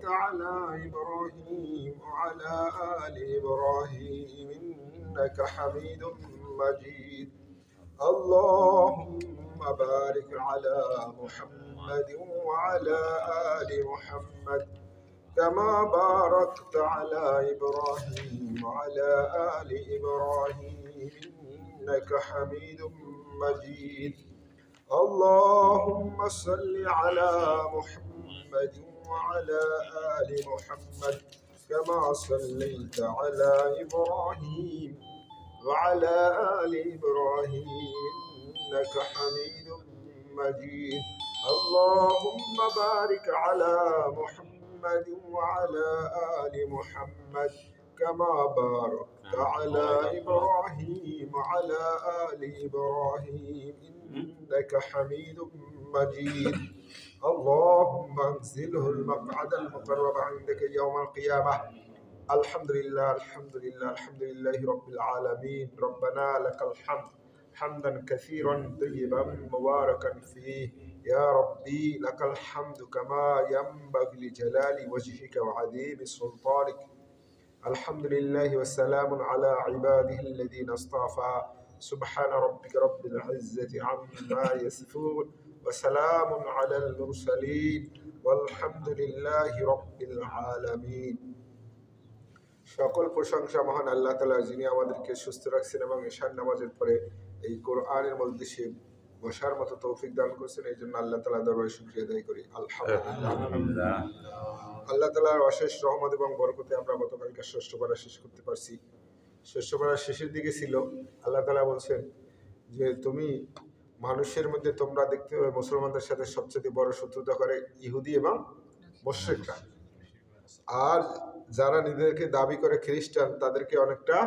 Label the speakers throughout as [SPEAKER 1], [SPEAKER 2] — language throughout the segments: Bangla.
[SPEAKER 1] على إبراهيم وعلى آل إبراهيم إنك حميد مجيد اللهم بارك على محمد وعلى آل محمد كما باركت على إبراهيم وعلى آل إبراهيم إنك حميد مجيد اللهم صل على محمد وعلى آل محمد كما صليت على إبراهيم وعلى آل إبراهيم إنك حميد مجيد اللهم بارك على محمد وعلى آل محمد كما باركت على إبراهيم وعلى آل إبراهيم إنك حميد مجيد اللهم انزله المقعد المقرب عندك يوم القيامة الحمد لله الحمد لله الحمد لله رب العالمين ربنا لك الحمد حمدا كثيرا طيبا مباركا فيه يا ربي لك الحمد كما ينبغي لجلال وجهك وعظيم سلطانك الحمد لله والسلام على عباده الذين اصطفى سبحان ربك رب العزة عما يصفون وسلام على المرسلين والحمد لله رب العالمين সকল প্রশংসা মহান আল্লাহ তাআলা যিনি আমাদেরকে সুস্থ রাখছেন এবং ঈশান নামাজের পরে এই কোরআনের মজলিসে বসার মতো তৌফিক দান করেছেন এই জন্য আল্লাহ তাআলার দরবারে শুকরিয়া আদায় করি আলহামদুলিল্লাহ আল্লাহ তাআলার অশেষ রহমত এবং বরকতে আমরা গতকালকে ষষ্ঠ পারা শেষ করতে পারছি ষষ্ঠ পারা শেষের দিকে ছিল আল্লাহ তাআলা বলছেন যে তুমি মানুষের মধ্যে তোমরা দেখতে পাবে মুসলমানদের সাথে সবচেয়ে বড় শত্রুতা করে ইহুদি এবং মুশরিকরা আর যারা নিজেদেরকে দাবি করে খ্রিস্টান তাদেরকে অনেকটা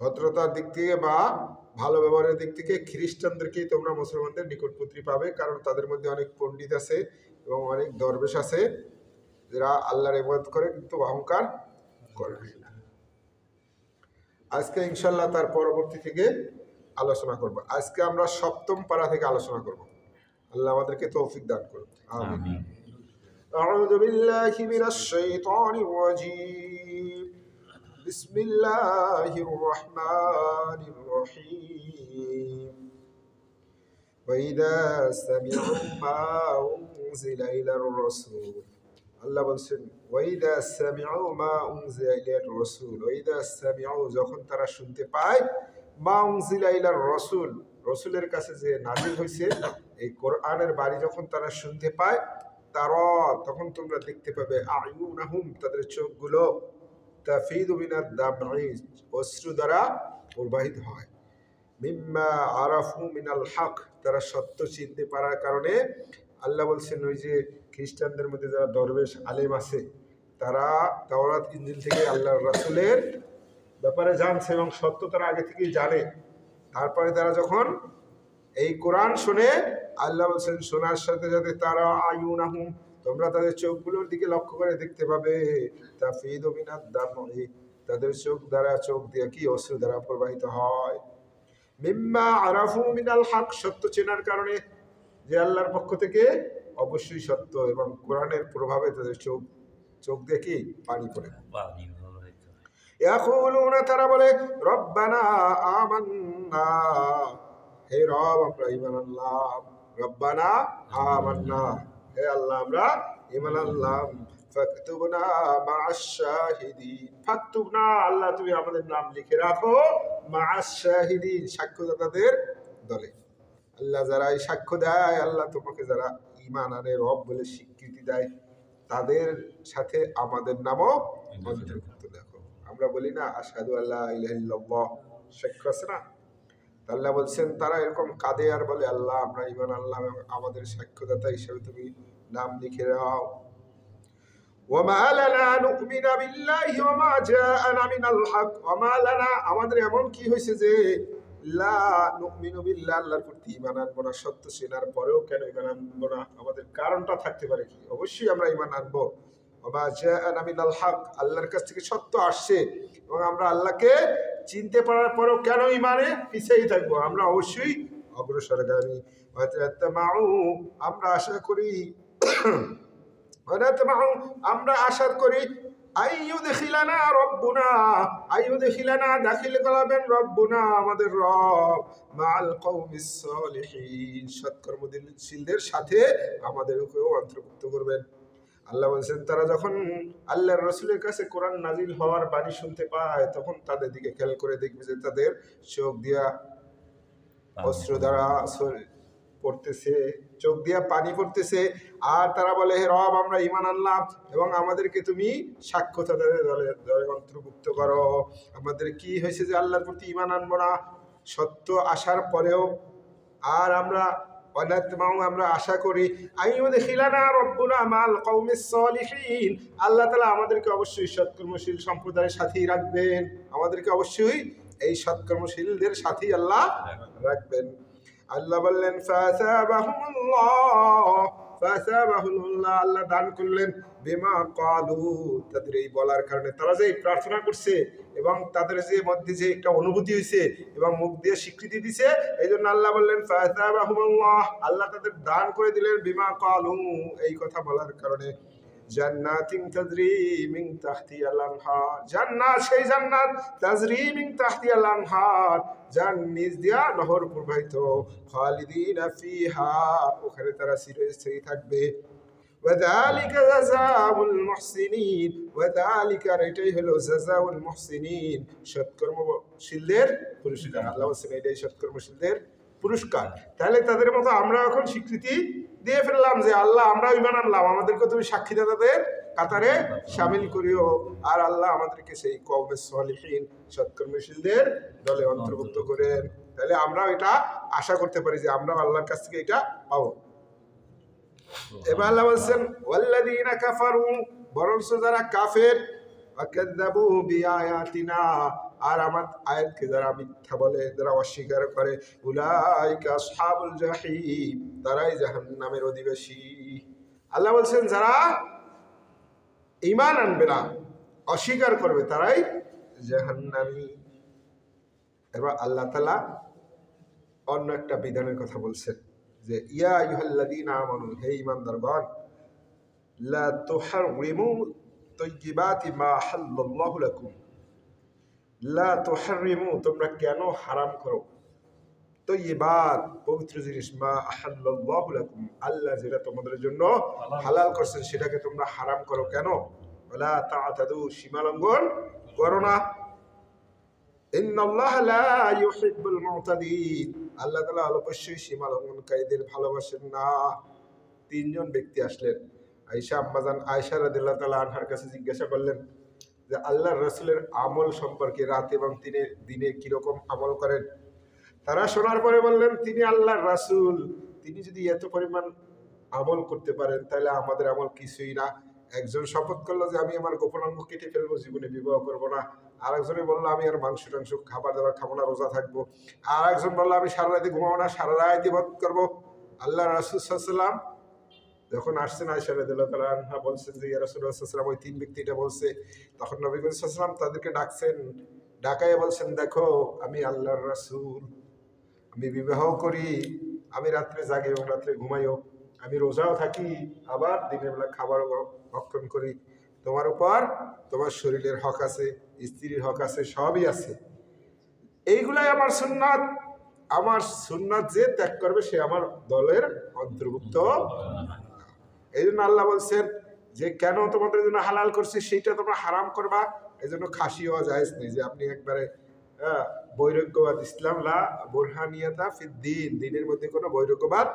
[SPEAKER 1] ভদ্রতার দিক থেকে বা ভালো ব্যবহারের দিক থেকে খ্রিস্টানদেরকেই তোমরা মুসলমানদের নিকটবর্তী পাবে কারণ তাদের মধ্যে অনেক পণ্ডিত আছে এবং অনেক দরবেশ আছে যারা আল্লাহর ইবাদত করে কিন্তু অহংকার করে না আজকে ইনশাআল্লাহ তার পরবর্তী থেকে আলোচনা করব আজকে আমরা সপ্তম পারা থেকে আলোচনা করব আল্লাহ আমাদেরকে তৌফিক দান করুন আমিন أعوذ بالله من الشيطان الرجيم بسم الله الرحمن الرحيم وإذا سمعوا ما أنزل إلى الرسول الله বলছেন وإذا سمعوا ما أنزل إلى الرسول وإذا سمعوا যখন তারা শুনতে পায় ما أنزل إلى الرسول রাসূলের কাছে যে নাযিল হয়েছে এই কোরআনের বাণী যখন তারা শুনতে পায় তারা তখন তোমরা দেখতে পাবে আয়ুনাহুম তাদের চোখগুলো তাফিদু মিনাদ দামঈ অশ্রু দ্বারা প্রবাহিত হয় মিম্মা আরাফু মিনাল হক তারা সত্য চিনতে পারার কারণে আল্লাহ বলছেন ওই যে খ্রিস্টানদের মধ্যে যারা দরবেশ আলেম আছে তারা তাওরাত ইনজিল থেকে আল্লাহর রাসূলের ব্যাপারে জানছে এবং সত্য তারা আগে থেকেই জানে তারপরে তারা যখন এই কোরআন শুনে আল্লাহ বলছেন শোনার সাথে সাথে তারা আয়ুনাহুম তোমরা তাদের চোখগুলোর দিকে লক্ষ্য করে দেখতে পাবে তাফিদু মিনাদ দামঈ তাদের চোখ দিয়ে কি অশ্রু দ্বারা প্রবাহিত হয় মিম্মা আরাফু মিনাল হক সত্য চেনার কারণে যে আল্লাহর পক্ষ থেকে অবশ্যই সত্য এবং কোরআনের প্রভাবে তাদের চোখ দিয়ে কি পানি পড়ে ইয়াকুলুনা তারা বলে রব্বানা আমান্না হে রব আমরা ঈমান আনলাম রব্বানা আমান্না হে আল্লাহ আমরা ঈমান আনলাম ফাকতুবনা মা'আশ শাহিদিন ফাকতুবনা আল্লাহ তুমি আমাদের নাম লিখে রাখো মা'আশ শাহিদিন সাক্ষ্যদাতাদের দলে আল্লাহ যারা এই সাক্ষ্য দেয় আল্লাহ তোমাকে যারা ঈমান আনে রব বলে স্বীকৃতি দেয় তাদের সাথে আমাদের নামও অন্তর্ভুক্ত দেখো আমরা বলি না আশহাদু আল্লা ইলাহা ইল্লাল্লাহ সাক্ষ্য আছে না আল্লাহ বলছেন তারা এরকম কাঁদে আর বলে আল্লাহ আমরা ঈমান আনলাম এবং আমাদের সাক্ষ্যদাতা হিসেবে তুমি নাম লিখে দাও ওয়ামা লানা নুমিনা বিল্লাহি ওয়ামা জাআনা মিনাল হক ওয়ামা লানা আমাদের এমন কি হয়েছে যে লা নুমিনু বিল্লাহি আল্লাহর প্রতি ঈমান আনবো না সত্য চেনার পরেও কেন ঈমান আনবো না আমাদের কারণটা থাকতে পারে কি অবশ্যই আমরা ঈমান আনবো ওয়ামা জাআনা মিনাল হক আল্লাহর কাছ থেকে সত্য আসছে এবং আমরা আল্লাহকে চিনতে পারার পরেও কেন ঈমানে পিছেই থাকবো আমরা অবশ্যই অগ্রসরগামী আমরা আশা করি আমরা আশা করি আইয়ুদখিলানা রব্বুনা, আইয়ুদখিলানা দাখিল করাবেন রব্বুনা আমাদের রব, মাআল কওমিস সালিহিন সৎকর্মশীলদের সাথে আমাদেরকেও অন্তর্ভুক্ত করবেন। আল্লাহ বলছেন তারা যখন আল্লাহর রাসূলের কাছে কোরআন নাজিল হওয়ার বাণী শুনতে পায় তখন তাদের দিকে খেয়াল করে দেখবে যে তাদের চোখ দিয়া অশ্রু দ্বারা পড়তেছে, চোখ দিয়া পানি পড়তেছে, আর তারা বলে হে রব আমরা ঈমান আনলাম এবং আমাদেরকে তুমি সাক্ষ্য তাদের দলে অন্তর্ভুক্ত করো। আমাদের কি হয়েছে যে আল্লাহর প্রতি ঈমান আনবো না সত্য আসার পরেও? আর আমরা আমরা আশা করি আইয়ুদখিলানা রব্বুনা মাল কওমিস সালিহিন, আল্লাহ তাআলা আমাদেরকে অবশ্যই সৎকর্মশীল সম্প্রদায়ের সাথেই রাখবেন, আমাদেরকে অবশ্যই এই সৎকর্মশীলদের সাথেই আল্লাহ রাখবেন। আল্লাহ বললেন ফাসাবাহুল্লাহ, আল্লাহ দান করলেন বিমা ক্বালু, তাদের এই বলার কারণে, তারা যে প্রার্থনা করছে এবং তাদের যে মধ্যে যে একটা অনুভূতি হয়েছে এবং মুখ দিয়ে স্বীকৃতি দিছে, এই জন্য আল্লাহ বললেন ফাসাবাহুল্লাহ, আল্লাহ তাদের দান করে দিলেন বিমা ক্বালু, এই কথা বলার কারণে। জান্নাতিন তাজরি মিন তাহতিহাল আনহার, জান্নাত সেই জান্নাত তাজরি মিন তাহতিহাল আনহার, যার নিচ দিয়া নহর প্রবাহিত, খালিদিনা ফিহা, ওখানে তারা চিরস্থায়ী থাকবে। ওয়াযালিকা জাযাউল মুহসিনিন, ওয়াযালিকা, এটাই হলো জাযাউল মুহসিনিন, সৎকর্মশীলদের পুরস্কার। আল্লাহ বলেন এটাই সৎকর্মশীলদের পুরস্কার। তাহলে তাদের মতো আমরা এখন স্বীকৃতি দিয়ে ফেললাম যে আল্লাহ আমরা ঈমান আনলাম, আমাদেরকে তুমি সাক্ষীদাতাদের কাতারে শামিল করিও, আর আল্লাহ আমাদেরকে সেই কওমে সালিহিন সৎকর্মশীলদের দলে অন্তর্ভুক্ত করেন। তাহলে আমরা এটা আশা করতে পারি যে আমরা আল্লাহর কাছ থেকে এটা পাবো। এবার আল্লাহ বলছেন ওয়াল্লাযীনা কাফারু, বরঞ্চ যারা কাফের, ওয়াকাযযাবু বিআয়াতিনা, আর আমার আয়াতকে যারা মিথ্যা বলে, যারা অস্বীকার করে, উলাইকা আসহাবুল জাহিম, তারাই জাহান্নামের অধিবাসী। আল্লাহ বলছেন যারা ঈমান আনবে না, অস্বীকার করবে, তারাই জাহান্নামী। এবার আল্লাহ তাআলা অন্য একটা বিধানের কথা বলছেন যে ইয়া আইয়ুহাল্লাযীনা আমানু, হে ঈমানদারগণ, লা তুহাররিমু তাইয়্যিবাতি মা আহাল্লাল্লাহু লাকুম, লা তুহাররিমু, তোমরা কেন হারাম করো, তাইয়্যিবাত, পবিত্র জিনিস, মা আহাল্লাল্লাহু লাকুম, আল্লাহ যেটা তোমাদের জন্য হালাল করছেন সেটাকে তোমরা হারাম করো কেন? ওয়ালা তা'তাদু, সীমা লঙ্ঘন করো না। ইন্নাল্লাহা লা ইউহিব্বুল মু'তাদিন, আল্লাহ তাআলা অবশ্যই সীমা লঙ্ঘনকারীদের ভালোবাসেন না। তিনজন ব্যক্তি আসলেন, আয়েশা, আম্মাজান আয়েশা রাদিয়াল্লাহু তাআলা আনহার কাছে জিজ্ঞাসা করলেন যে আল্লাহর রাসূলের আমল সম্পর্কে, রাত এবং দিনে কিরকম আমল করেন। তারা শোনার পরে বললেন তিনি আল্লাহর রাসূল, তিনি যদি এত পরিমাণ আমল করতে পারেন তাহলে আমাদের আমল কিছুই না। একজন শপথ করলো যে আমি আমার গোপনাঙ্গ কেটে ফেলবো, জীবনে বিবাহ করবো না। আর একজনে বললো আমি আর মাংস টাংস খাবার দাবার খাবো না, রোজা থাকবো। আর একজন বললো আমি সারা রাতে ঘুমাবো না, সারা রাত ইবাদত করবো। আল্লাহ রাসূল সাল্লাল্লাহু আলাইহি ওয়াসাল্লাম যখন আসছেন, আয়েশা রাদিয়াল্লাহু তাআলা আনহা বলছেন যে ইয়া রাসূলুল্লাহ সাল্লাল্লাহু আলাইহি ওয়াসাল্লাম, ওই তিন ব্যক্তি এটা বলছে। তখন নবী সাল্লাল্লাহু আলাইহি ওয়াসাল্লাম তাদেরকে ডাকছেন, ডাকায় বলছেন দেখো আমি আল্লাহর রাসূল, আমি বিবাহ করি, আমি রাত্রে জাগি এবং রাত্রে ঘুমাইও, আমি রোজাও থাকি, আবার দিনের বেলা খাবারও ভক্ষণ করি। তোমার উপর তোমার শরীরের হক আছে, স্ত্রীর হক আছে, সবই আছে। এইগুলাই আমার সুন্নাত। আমার সুন্নাত যে ত্যাগ করবে সে আমার দলের অন্তর্ভুক্ত। এই জন্য আল্লাহ বলছেন যে কেন তোমাদের জন্য হালাল করছে সেইটা তোমরা হারাম করবা। এই জন্য খাসি হওয়া জায়েজ নেই, যে আপনি একবারে বৈরাগ্যবাদ, ইসলাম লা বুরহানিয়াতা ফিদ্দিন, দিনের মধ্যে কোনো বৈরাগ্যবাদ,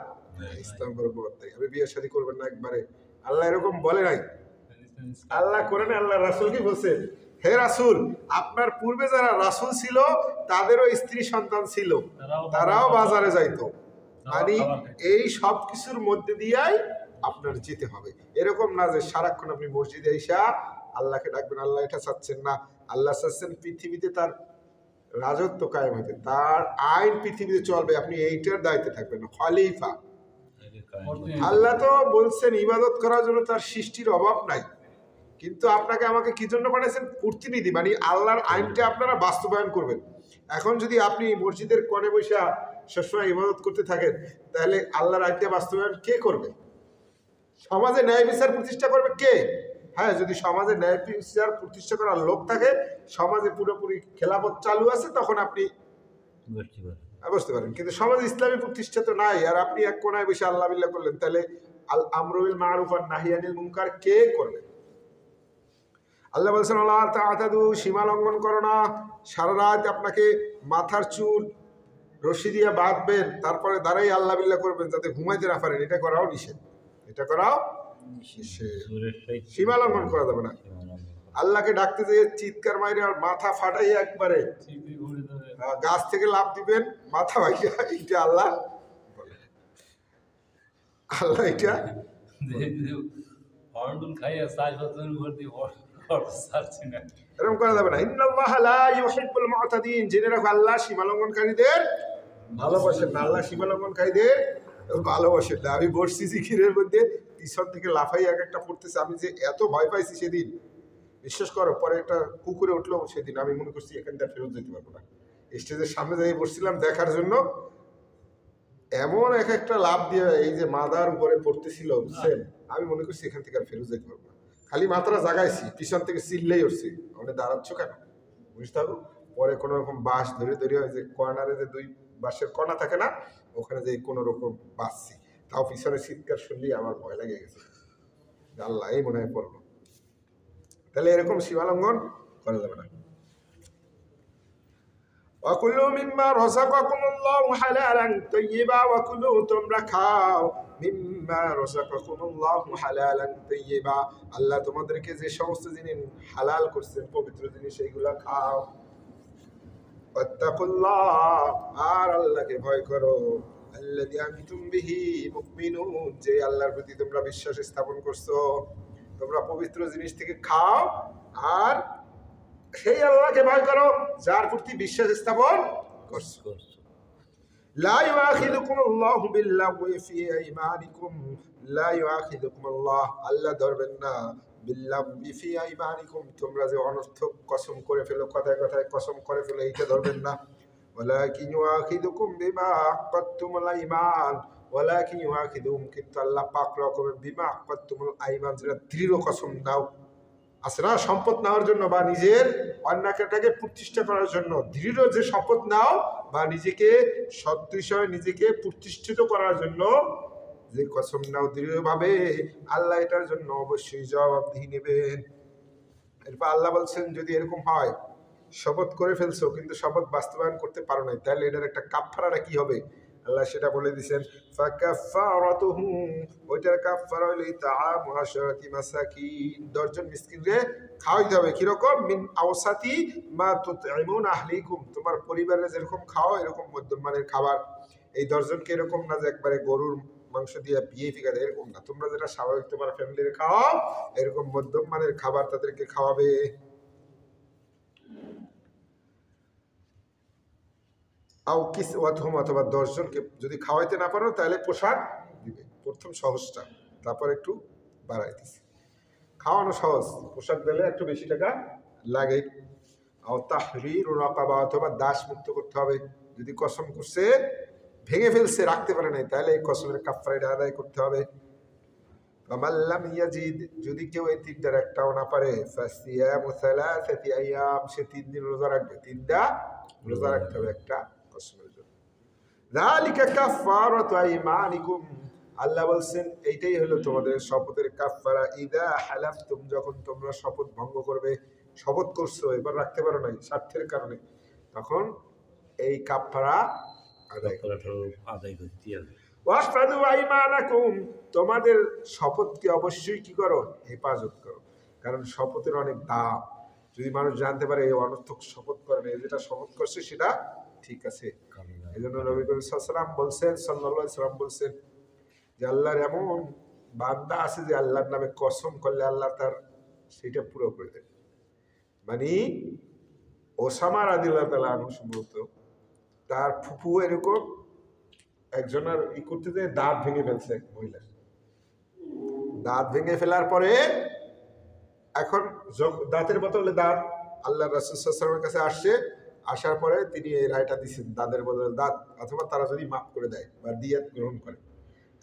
[SPEAKER 1] ইসলাম বৈরাগ্যবাদ নাই, আপনি বিয়ে শাদী করবেন না একবারে। আল্লাহ এরকম বলে নাই। আল্লাহ কোরআনে আল্লাহ রাসূলকে বলছেন হে রাসূল, আপনার পূর্বে যারা রাসূল ছিল তাদেরও স্ত্রী সন্তান ছিল, তারাও বাজারে যাইতো, মানে এই সব কিছুর মধ্যে দিয়েই আপনার যেতে হবে। এরকম না যে সারাক্ষণ আপনি মসজিদে এসে আল্লাহকে ডাকবেন, আল্লাহ এটা চাচ্ছেন না। আল্লাহ চাচ্ছেন পৃথিবীতে তার রাজত্ব কায়েম হতে, তার আইন পৃথিবীতে চলবে, আপনি এইটার দায়িত্বে থাকবেন, খলিফা। আল্লাহ তো বলছেন ইবাদত করার জন্য তার সৃষ্টির অভাব নাই, কিন্তু আপনাকে আমাকে কি জন্য পাঠাইছেন? প্রতিনিধি, মানে আল্লাহর আইনটা আপনারা বাস্তবায়ন করবেন। এখন যদি আপনি মসজিদের কোণে বসে সবসময় ইবাদত করতে থাকেন তাহলে আল্লাহর আইনটা বাস্তবায়ন কে করবে? সমাজে ন্যায় বিচার প্রতিষ্ঠা করবে কে? হ্যাঁ, যদি সমাজে ন্যায় বিচার প্রতিষ্ঠা করার লোক থাকে, সমাজে পুরোপুরি খেলাফত চালু আছে, তখন আপনি বুঝতে পারেন। কিন্তু সমাজে ইসলামী প্রতিষ্ঠা তো নাই, আর আপনি এক কোনায় বসে আল্লাহ বিল্লাহ করলেন, তাহলে আল আমরু বিল মারুফ ওয়ান নাহি আনিল মুনকার কে করবে? আল্লাহ বলছেন আল্লাহ তাআতাদু, সীমা লঙ্ঘন করো না। সারা রাত আপনাকে মাথার চুল রশি দিয়ে বাঁধবেন, তারপরে দাঁড়াই আল্লাহ বিল্লাহ করবেন যাতে ঘুমাইতে না পারেন, এটা করাও নিষেধ। এটা করাও সীমা লঙ্ঘন করা যাবে না। আল্লাহকে ডাকতে যেয়ে চিৎকার মাইরে আর মাথা ফাটাই একবারে গাছ থেকে লাফ দিবেন, মাথা ভাইয়া, এটা আল্লাহ আল্লাহ এটা এরকম করা যাবে না। ইন্নাল্লাহা লা ইউহিব্বুল মু'তাদিন, জেনে রাখো আল্লাহ সীমা লঙ্ঘনকারীদের ভালোবাসেন না। আল্লাহ সীমা লঙ্ঘনকারীদের ভালোবাসেন না। আমি বসছি জিকিরের মধ্যে, পিছন থেকে লাফাই এক একটা পড়তেছে, আমি যে এত ভয় পাইছি সেদিন, বিশ্বাস করো। পরে একটা কুকুরে উঠলো সেদিন, আমি মনে করছি এখান থেকে ফেরত যেতে পারবো না। স্টেজের সামনে যাই বসছিলাম দেখার জন্য, এমন এক একটা লাভ দিয়ে এই যে মাদার উপরে পড়তেছিল, বুঝছেন, আমি মনে করছি এখান থেকে আর ফেরত যেতে পারবো না। খালি মাথাটা জাগাইছি, পিছন থেকে চিল্লেই উঠছি, ওখানে দাঁড়াচ্ছ কেন, বুঝতে পারবো। পরে কোনো রকম বাঁশ ধরে ধরে যে কর্নারে যে দুই বাঁশের কণা থাকে না, ওখানে যে কোনো রকম বাঁচছি, তাও পিছনে চিৎকার শুনলেই আমার ভয় লেগে গেছে, আল্লাহ এই মনে হয় পড়বো। তাহলে এরকম সীমালঙ্ঘন করা যাবে না। ওয়াকুলু মিম্মা রাযাকাকুমুল্লাহু হালালান তাইয়্যিবা, ওয়াকুলু তোমরা খাও, মিম্মা রাযাকাকুমুল্লাহু হালালান তাইয়্যিবা, আল্লাহ তোমাদেরকে যে সমস্ত জিনিস হালাল করছেন, পবিত্র জিনিস, সেইগুলা খাও। ওয়াত্তাকুল্লাহ, আর আল্লাহকে ভয় করো, আল্লাযী আনতুম বিহি মুমিনুন, যে আল্লাহর প্রতি তোমরা বিশ্বাস স্থাপন করছো। তোমরা পবিত্র জিনিস থেকে খাও, আর সেই আল্লাহকে ভয় করো যার প্রতি বিশ্বাস স্থাপন করছো। লা ইউআখিযুকুমুল্লাহু বিল্লাগwi ফি আইমানিকুম, লা ইউআখিযুকুমুল্লাহ, আল্লাহ ধরবেন না, বিল্লাগwi ফি আইমানিকুম, তোমরা যে অনর্থক কসম করে ফেলো, কথায় কথায় কসম করে ফেলো, এইটা ধরবেন না। ওয়ালাকিন ইউআখিযুকুম বিমা আকাদতুমুল আইমান, ওয়ালাকিন ইউআখিযুকুম, কিন্তু আল্লাহ পাক রকমের বিমা আকাদতুমুল আইমান, যেটা দৃঢ় কসম নাও আছে না, সম্পদ নেওয়ার জন্য বা নিজের অন্যায়টাকে প্রতিষ্ঠা করার জন্য দৃঢ় যে শপথ নাও, বা নিজেকে সৎ বিষয়ে নিজেকে প্রতিষ্ঠিত করার জন্য যে কসম নাও দৃঢ়ভাবে, আল্লাহ এটার জন্য অবশ্যই জবাবদিহি নেবেন। এরপর আল্লাহ বলছেন, যদি এরকম হয় শপথ করে ফেলছো কিন্তু শপথ বাস্তবায়ন করতে পারো না, তাহলে এটার একটা কাফফারাটা কি হবে, আল্লাহ সেটা বলে দিয়েছেন। ফাকাফফারাতুহু, ওইটার কাফফারা হলো ইতআমু 10 মাসাকিন, 10 জন মিসকিনরে খাওয়াইতে হবে। কিরকম? মিন আওসাতি মা তুতঈমুন আহলিকুম, তোমার পরিবারে যেরকম খাও এরকম মধ্যম মানের খাবার। এই 10 জনকে এরকম না যে একবারে গরুর মাংস দিয়ে বিয়ে ফিকা দেয়, এরকম না। তোমরা যেটা স্বাভাবিক তোমার ফ্যামিলির খাওয়াও, এরকম মধ্যম মানের খাবার তাদেরকে খাওয়াবে। অথবা 10 জনকে যদি খাওয়াইতে না পারো তাহলে পোশাক দিবে। প্রথম সহজটা, তারপর একটু বাড়াই দিচ্ছে। খাওয়ানো সহজ, পোশাক দিলে একটু বেশি টাকা লাগে। তাহরিরু রাকাবা, অথবা দাস মুক্ত করতে হবে। যদি কসম করছে, ভেঙে ফেলছে, রাখতে পারে নাই, তাহলে এই কসমের কাফফারা আদায় করতে হবে। ফামাল্লাম ইয়াজিদ, যদি কেউ এই তিনটার একটাও না পারে, ফাসিয়ামু সালাসাতি আইয়াম, সে 3 দিন রোজা রাখবে। 3টা রোজা রাখতে হবে একটা কসমের জন্য। যালিকা কাফফারাতু আইমানিকুম, আল্লাহ বলছেন এইটাই হলো তোমাদের শপথের কাফফারা। ইদা হালাফতুম, যখন তোমরা শপথ ভঙ্গ করবে, শপথ করছো এবার রাখতে পারো নাই স্বার্থের কারণে, তখন এই কাফফারা আদায় করতে হবে। ওয়াহফাযু আইমানাকুম, তোমাদের শপথকে অবশ্যই কি করো, হেফাজত করো। কারণ শপথের অনেক দাম। যদি মানুষ জানতে পারে এই অনর্থক শপথ করে না, যেটা শপথ করছে সেটা ঠিক আছে। এই জন্য নবী করিম সাল্লাল্লাহু আলাইহি ওয়াসাল্লাম বলছেন যে আল্লাহর এমন বান্দা আছে যে আল্লাহর নামে কসম করলে আল্লাহ তার সেটা পুরো করে দেন। মানে ওসামা রাদিয়াল্লাহু তাআলা আনহু সম্ভবত তার ফুফু এরকম একজনের করতে যেয়ে দাঁত ভেঙে ফেলছে, মহিলা দাঁত ভেঙে ফেলার পরে এখন দাঁতের বদলে দাঁত আল্লাহ রাসূল সাল্লাল্লাহু আলাইহি ওয়াসাল্লামের কাছে আসছে। আসার পরে তিনি এই রায়টা দিচ্ছেন, দাঁতের বদলে দাঁত, অথবা তারা যদি মাফ করে দেয় বা দিয়াত গ্রহণ করে।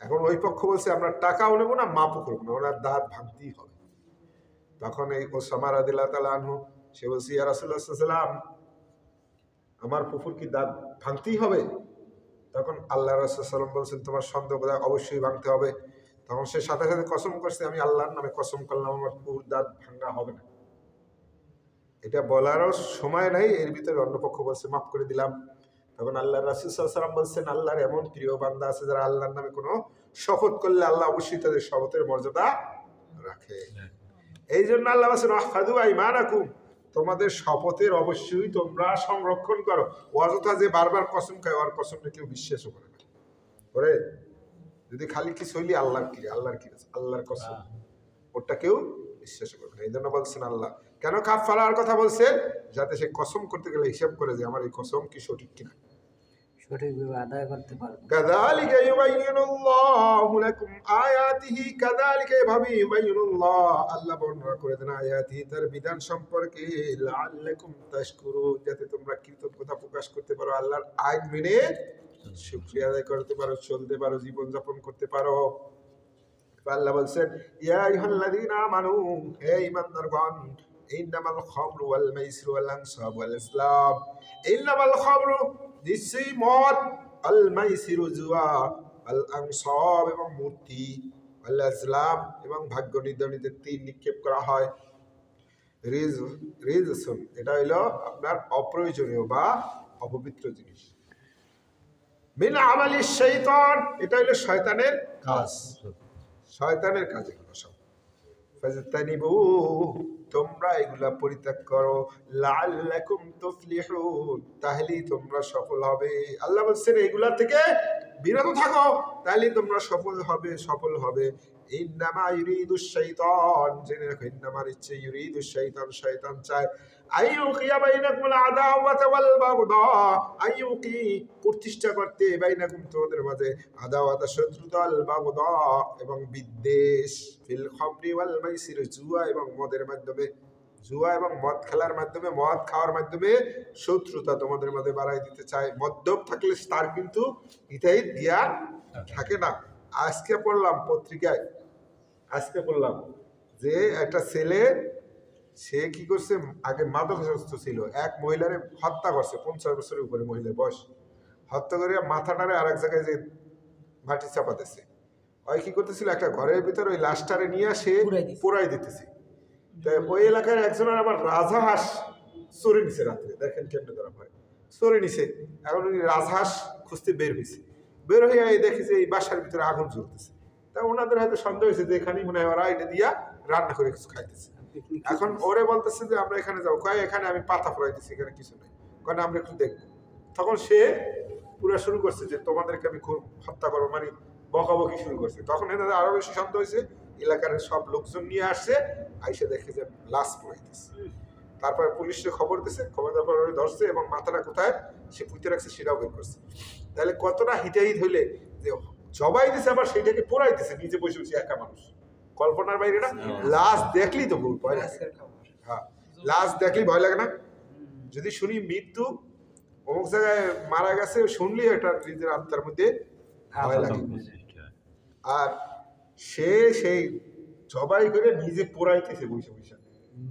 [SPEAKER 1] এখন ওই পক্ষ বলছে আমরা টাকাও নেবো না, মাপও করবো না, ওনার দাঁত ভাঙতেই হবে। তখন এই ওসামা রাদিয়াল্লাহু তাআলা আনহু সে বলছে, ইয়া রাসূলুল্লাহ সাল্লাল্লাহু আলাইহি ওয়াসাল্লাম, আমার ফুফুর কি দাঁত ভাঙতেই হবে? তখন আল্লাহ রাসূল সাল্লাল্লাহু আলাইহি ওয়াসাল্লাম বলছেন, তোমার সন্দেহ অবশ্যই ভাঙতে হবে। তখন সে সাথে সাথে কসম করছে, আমি আল্লাহর নামে কসম করলাম আমার ফুফুর দাঁত ভাঙা হবে না। এটা বলারও সময় নাই, এর ভিতরে অন্য পক্ষ বলছে মাফ করে দিলাম। তখন আল্লাহ রাসূল সাল্লাল্লাহু আলাইহি ওয়াসাল্লাম বলছেন, আল্লাহর এমন প্রিয় বান্দা আছে যারা আল্লাহর নামে কোনো শপথ করলে আল্লাহ অবশ্যই তাদের শপথের মর্যাদা রাখে। এই জন্য আল্লাহ বলছেন, আহফাদু আইমানাকুম, তোমাদের শপথের অবশ্যই তোমরা সংরক্ষণ করো। অযথা যে বারবার কসম খায়, ওর কসমটা কেউ বিশ্বাসও করে না। করে যদি খালি কি সইলি আল্লাহর কি, আল্লাহর কি, আল্লাহর কসম, ওটা কেউ বিশ্বাস করবে না। এই জন্য বলছেন আল্লাহ কেন কাফারার কথা বলছে, যাতে সে কসম করতে গেলে হিসাব করে যে আমার এই কসম কি সঠিক কিনা,
[SPEAKER 2] সঠিকভাবে আদায় করতে পারবে।
[SPEAKER 1] কাযালিকা ইউবাইয়িনুল্লাহু লাকুম আয়াতিহি, কাযালিকা এভাবে ইউবাইয়িনুল্লাহ আল্লাহ বর্ণনা করে দেন আয়াতিহি তার বিধান সম্পর্কে, লাআল্লাকুম তাশকুরুন, যাতে তোমরা কৃতজ্ঞতা প্রকাশ করতে পারো, আল্লাহর আইন মেনে শুকরিয়া আদায় করতে পারো, চলতে পারো, জীবন যাপন করতে পারো। আল্লাহ বলছেন, ইয়া আইয়ুহাল্লাযীনা আমানু, হে ঈমানদারগণ, ইন্নামাল খামরু ওয়াল মাইসিরু ওয়াল আনসাবু ওয়াল আসলাম, ইন্নামাল খামরু নিশ্চয়ই মদ, আল মাইসিরু জুয়া, আল আনসাব এবং মূর্তি, আল আসলাম এবং ভাগ্য নির্ধারণীতে তীর নিক্ষেপ করা হয়, রিজসুন এটা হইল আপনার অপ্রয়োজনীয় বা অপবিত্র জিনিস, মিন আমালিশ শাইতান এটা হইল শয়তানের কাজ, শয়তানের কাজ এগুলো সব। ফাজতানিবু, তোমরা এগুলা পরিত্যাগ করো, লাআল্লাকুম তুফলিহুন, তাহলেই তোমরা সফল হবে। আল্লাহ বলছেন এগুলা থেকে বিরত থাকো, তাহলেই তোমরা সফল হবে, সফল হবে। ইন্নামা ইউরিদুশ শাইতান, জেনে রাখো ইন্নামার ইচ্ছে, ইউরিদুশ শাইতান, শয়তান চায়, আইয়ুকিয়া বাইনাকুমুল আদাওয়াতা ওয়াল বাগদা, আইয়ুকি প্রতিষ্ঠা করতে, বাইনাকুম তোমাদের মাঝে, আদাওয়াতা শত্রুতা, আল বাগদা এবং বিদ্বেষ, ফিল খামরি ওয়াল মাইসির জুয়া এবং মদের মাধ্যমে, জুয়া এবং মদ খেলার মাধ্যমে, মদ খাওয়ার মাধ্যমে শত্রুতা তোমাদের মধ্যে বাড়াই দিতে চায়। মদ্যপ থাকলে তার কিন্তু এটাই দিয়া থাকে না। আজকে পড়লাম পত্রিকায়, আজকে পড়লাম যে একটা ছেলে, সে কি করছে, আগে মাদকাসক্ত ছিল, এক মহিলারে হত্যা করছে, 50 বছরের উপরে মহিলার বয়স, হত্যা করে মাথাটারে আর এক জায়গায় যে মাটি চাপা দিছে। ওই কি করতেছিল, একটা ঘরের ভিতরে ওই লাশটারে নিয়ে আসে পোড়াই দিতেছে। ওই এলাকার একজনের আবার রাজহাঁস চড়ে নিছে রাত্রে, দেখেন কেমনে ধরা হয়, চড়ে নিছে। এখন উনি রাজহাঁস খুঁজতে বের হয়েছে, বের হয়ে দেখে যে এই বাসার ভিতরে আগুন জ্বলতেছে। তা ওনাদের হয়তো সন্দেহ হয়েছে যে এখানেই মনে হয় ওরা এটা দিয়া রান্না করে কিছু খাইতেছে। এখন ওরে বলতেছে যে আমরা এখানে যাবো, কয় এখানে আমি পাতা ফোড়াইতেছি, এখানে কিছু নেই, কারণ আমরা একটু দেখবো। তখন সে পুরো শুরু করছে যে তোমাদেরকে আমি হত্যা করবো, মানে বকাবকি শুরু করছে। তখন এনাদের আরো বেশি সন্দেহ হয়েছে, এলাকার সব লোকজন নিয়ে আসছে, আইসে দেখে যে লাশ পড়াইতেছে। তারপর পুলিশে খবর দিছে, খবর দেওয়ার পর ধরছে এবং মাথাটা কোথায় সে পুঁতে রাখছে সেটাও বের করছে। তাহলে কতটা হিটাহিট হইলে যে জবাই দিছে, আবার সেইটাকে পোড়াইতেছে, নিজে বসে বসে একা মানুষ, কল্পনার বাইরে না? লাশ দেখলেই তো ভয় লাগে। হ্যাঁ, লাশ দেখলেই ভয় লাগে না? যদি শুনি মৃত্যু অমুক জায়গায় মারা গেছে, শুনলেই একটা নিজের আত্মার মধ্যে ভয় লাগে। আর সে সেই জবাই করে নিজে পোড়াইতেছে বসে বসে,